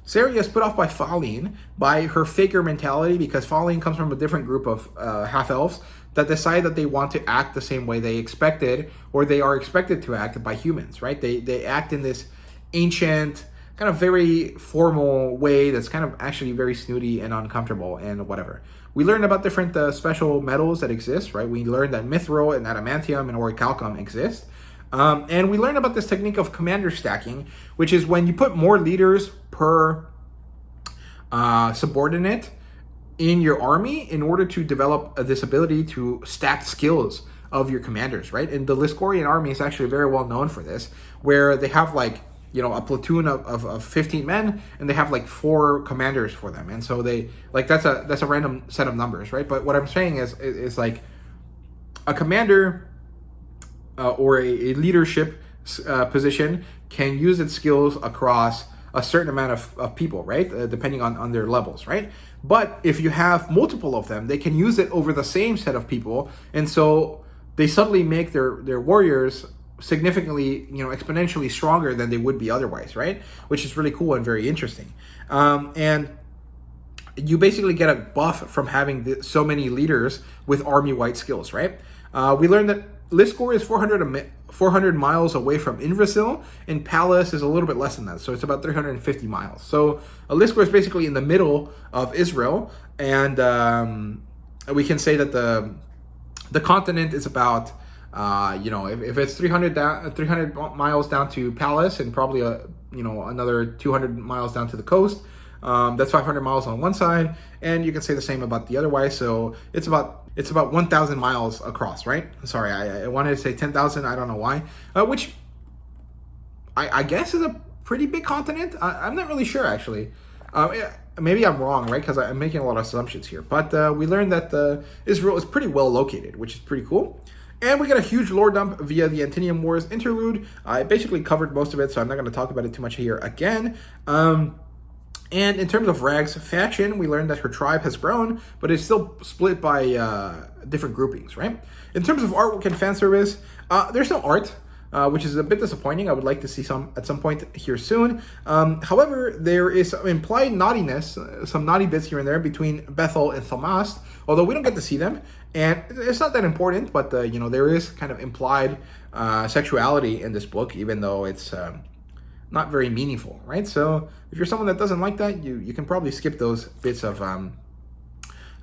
Saria is put off by Faline by her faker mentality, because Faline comes from a different group of half-elves that decide that they want to act the same way they expected, or they are expected to act by humans, right? They act in this ancient, kind of very formal way that's kind of actually very snooty and uncomfortable and whatever. We learned about different special metals that exist, right? We learned that mithril and adamantium and orichalcum exist. And we learned about this technique of commander stacking, which is when you put more leaders per subordinate in your army in order to develop this ability to stack skills of your commanders, right? And the Liscorian army is actually very well known for this, where they have like, you know, a platoon of 15 men, and they have like 4 commanders for them. And so they, like, that's a random set of numbers, right? But what I'm saying is like a commander or a leadership position can use its skills across a certain amount of people, right? Depending on their levels, right? But if you have multiple of them, they can use it over the same set of people. And so they suddenly make their warriors significantly, you know, exponentially stronger than they would be otherwise, right? Which is really cool and very interesting. And you basically get a buff from having so many leaders with army-wide skills, right? We learned that Liscor is 400 miles away from Inversil, and Palace is a little bit less than that, so it's about 350 miles. So Liscor is basically in the middle of Israel, and we can say that the continent is about, you know, if it's 300 miles down to Palace, and probably another 200 miles down to the coast. That's 500 miles on one side, and you can say the same about the other way. So it's about 1,000 miles across, right? Sorry, I wanted to say 10,000. I don't know why. Which I guess is a pretty big continent. I'm not really sure, actually. Maybe I'm wrong, right? Because I'm making a lot of assumptions here. But we learned that Israel is pretty well located, which is pretty cool. And we get a huge lore dump via the Antinium Wars interlude. I basically covered most of it, so I'm not going to talk about it too much here again. And in terms of Rag's faction, we learned that her tribe has grown, but it's still split by different groupings, right? In terms of artwork and fan service, there's no art, which is a bit disappointing. I would like to see some at some point here soon. However, there is some implied naughtiness, some naughty bits here and there between Bethel and Thamast, although we don't get to see them. And it's not that important, but there is kind of implied sexuality in this book, even though it's not very meaningful, right? So if you're someone that doesn't like that, you can probably skip those bits of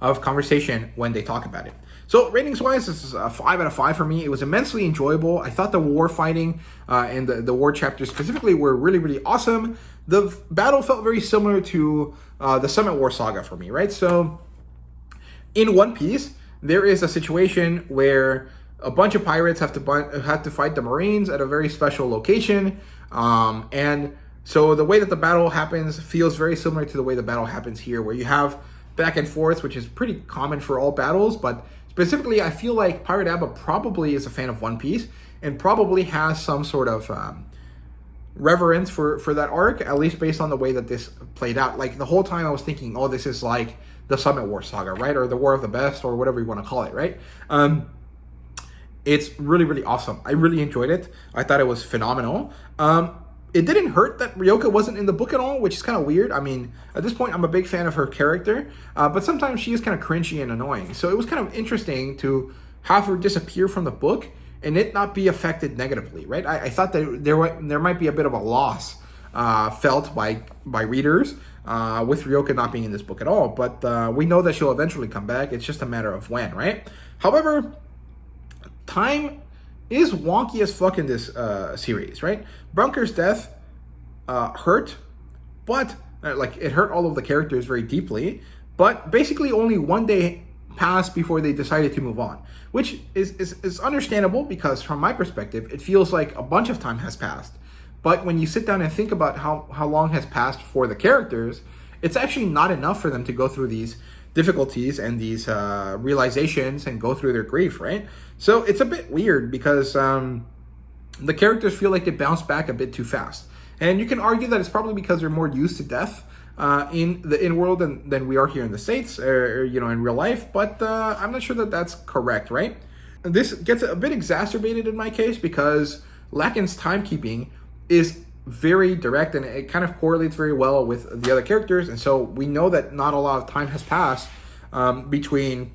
conversation when they talk about it. So ratings-wise, this is a 5 out of 5 for me. It was immensely enjoyable. I thought the war fighting and the war chapters specifically were really, really awesome. The battle felt very similar to the Summit War saga for me, right? So in One Piece, there is a situation where a bunch of pirates have to fight the Marines at a very special location. And so the way that the battle happens feels very similar to the way the battle happens here, where you have back and forth, which is pretty common for all battles. But specifically, I feel like pirateaba probably is a fan of One Piece and probably has some sort of reverence for that arc, at least based on the way that this played out. Like the whole time I was thinking, oh, this is like the Summit War saga, right? Or the War of the Best, or whatever you want to call it, right? It's really, really awesome. I really enjoyed it. I thought it was phenomenal. It didn't hurt that Ryoka wasn't in the book at all, which is kind of weird. I mean, at this point, I'm a big fan of her character, but sometimes she is kind of cringy and annoying. So it was kind of interesting to have her disappear from the book and it not be affected negatively, right? I thought that there might be a bit of a loss felt by readers with Ryoka not being in this book at all. But we know that she'll eventually come back. It's just a matter of when, right? However, time is wonky as fuck in this series, right? Bunker's death hurt, but it hurt all of the characters very deeply. But basically, only one day passed before they decided to move on, which is understandable because, from my perspective, it feels like a bunch of time has passed. But when you sit down and think about how long has passed for the characters, it's actually not enough for them to go through these difficulties and these realizations and go through their grief, right? So it's a bit weird because the characters feel like they bounce back a bit too fast. And you can argue that it's probably because they're more used to death in the in-world than we are here in the States, or in real life, but I'm not sure that that's correct, right? This gets a bit exacerbated in my case because Lakin's timekeeping is very direct and it kind of correlates very well with the other characters, and so we know that not a lot of time has passed between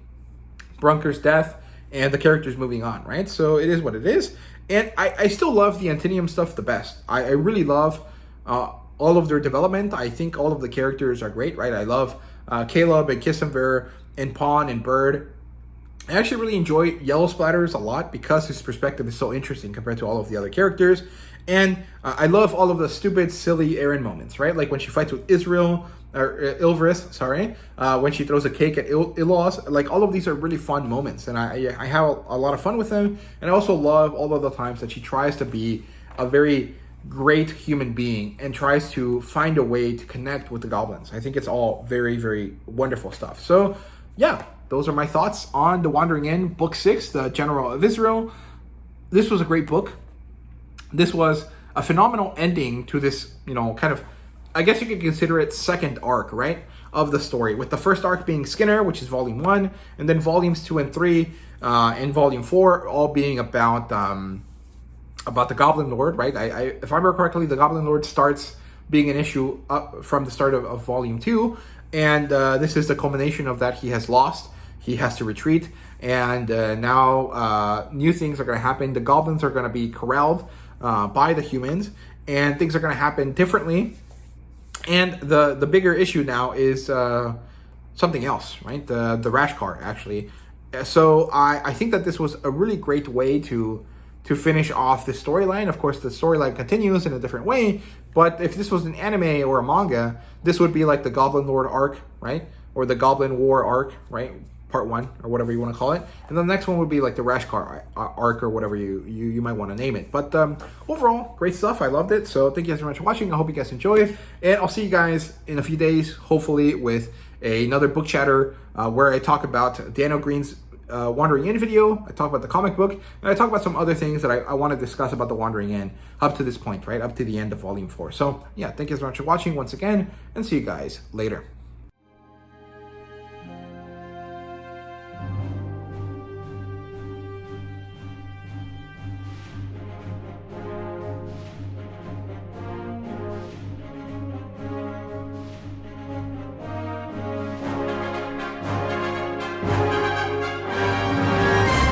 Bunker's death and the characters moving on, right? So it is what it is. And I still love the Antinium stuff the best. I really love all of their development. I think all of the characters are great, right? I love Caleb and Kissenver and Pawn and Bird. I actually really enjoy Yellow Splatters a lot because his perspective is so interesting compared to all of the other characters. And I love all of the stupid, silly Eren moments, right? Like when she fights with Izril, or Ilvris, sorry, when she throws a cake at Ilos. Like all of these are really fun moments, and I have a lot of fun with them. And I also love all of the times that she tries to be a very great human being and tries to find a way to connect with the goblins. I think it's all very, very wonderful stuff. So yeah, those are my thoughts on The Wandering End, Book 6, The General of Israel. This was a great book. This was a phenomenal ending to this, kind of, I guess you could consider it second arc, right, of the story, with the first arc being Skinner, which is volume 1, and then volumes 2 and 3 and volume 4 all being about the Goblin Lord, right? If I remember correctly, the Goblin Lord starts being an issue up from the start of volume 2, and this is the culmination of that. He has lost, he has to retreat, and now new things are going to happen. The goblins are going to be corralled by the humans, and things are going to happen differently. And the bigger issue now is something else, right? The rash car, actually. So I think that this was a really great way to finish off the storyline. Of course, the storyline continues in a different way, but if this was an anime or a manga, this would be like the Goblin Lord arc, right? Or the Goblin War arc, right? Part 1, or whatever you want to call it. And the next one would be like the rash car arc, or whatever you might want to name it. But overall, great stuff. I loved it. So thank you guys very much for watching. I hope you guys enjoyed. And I'll see you guys in a few days, hopefully with another book chatter where I talk about Daniel Green's Wandering Inn video, I talk about the comic book, and I talk about some other things that I want to discuss about the Wandering Inn up to this point, right? Up to the end of volume 4. So yeah, thank you so much for watching once again, and see you guys later.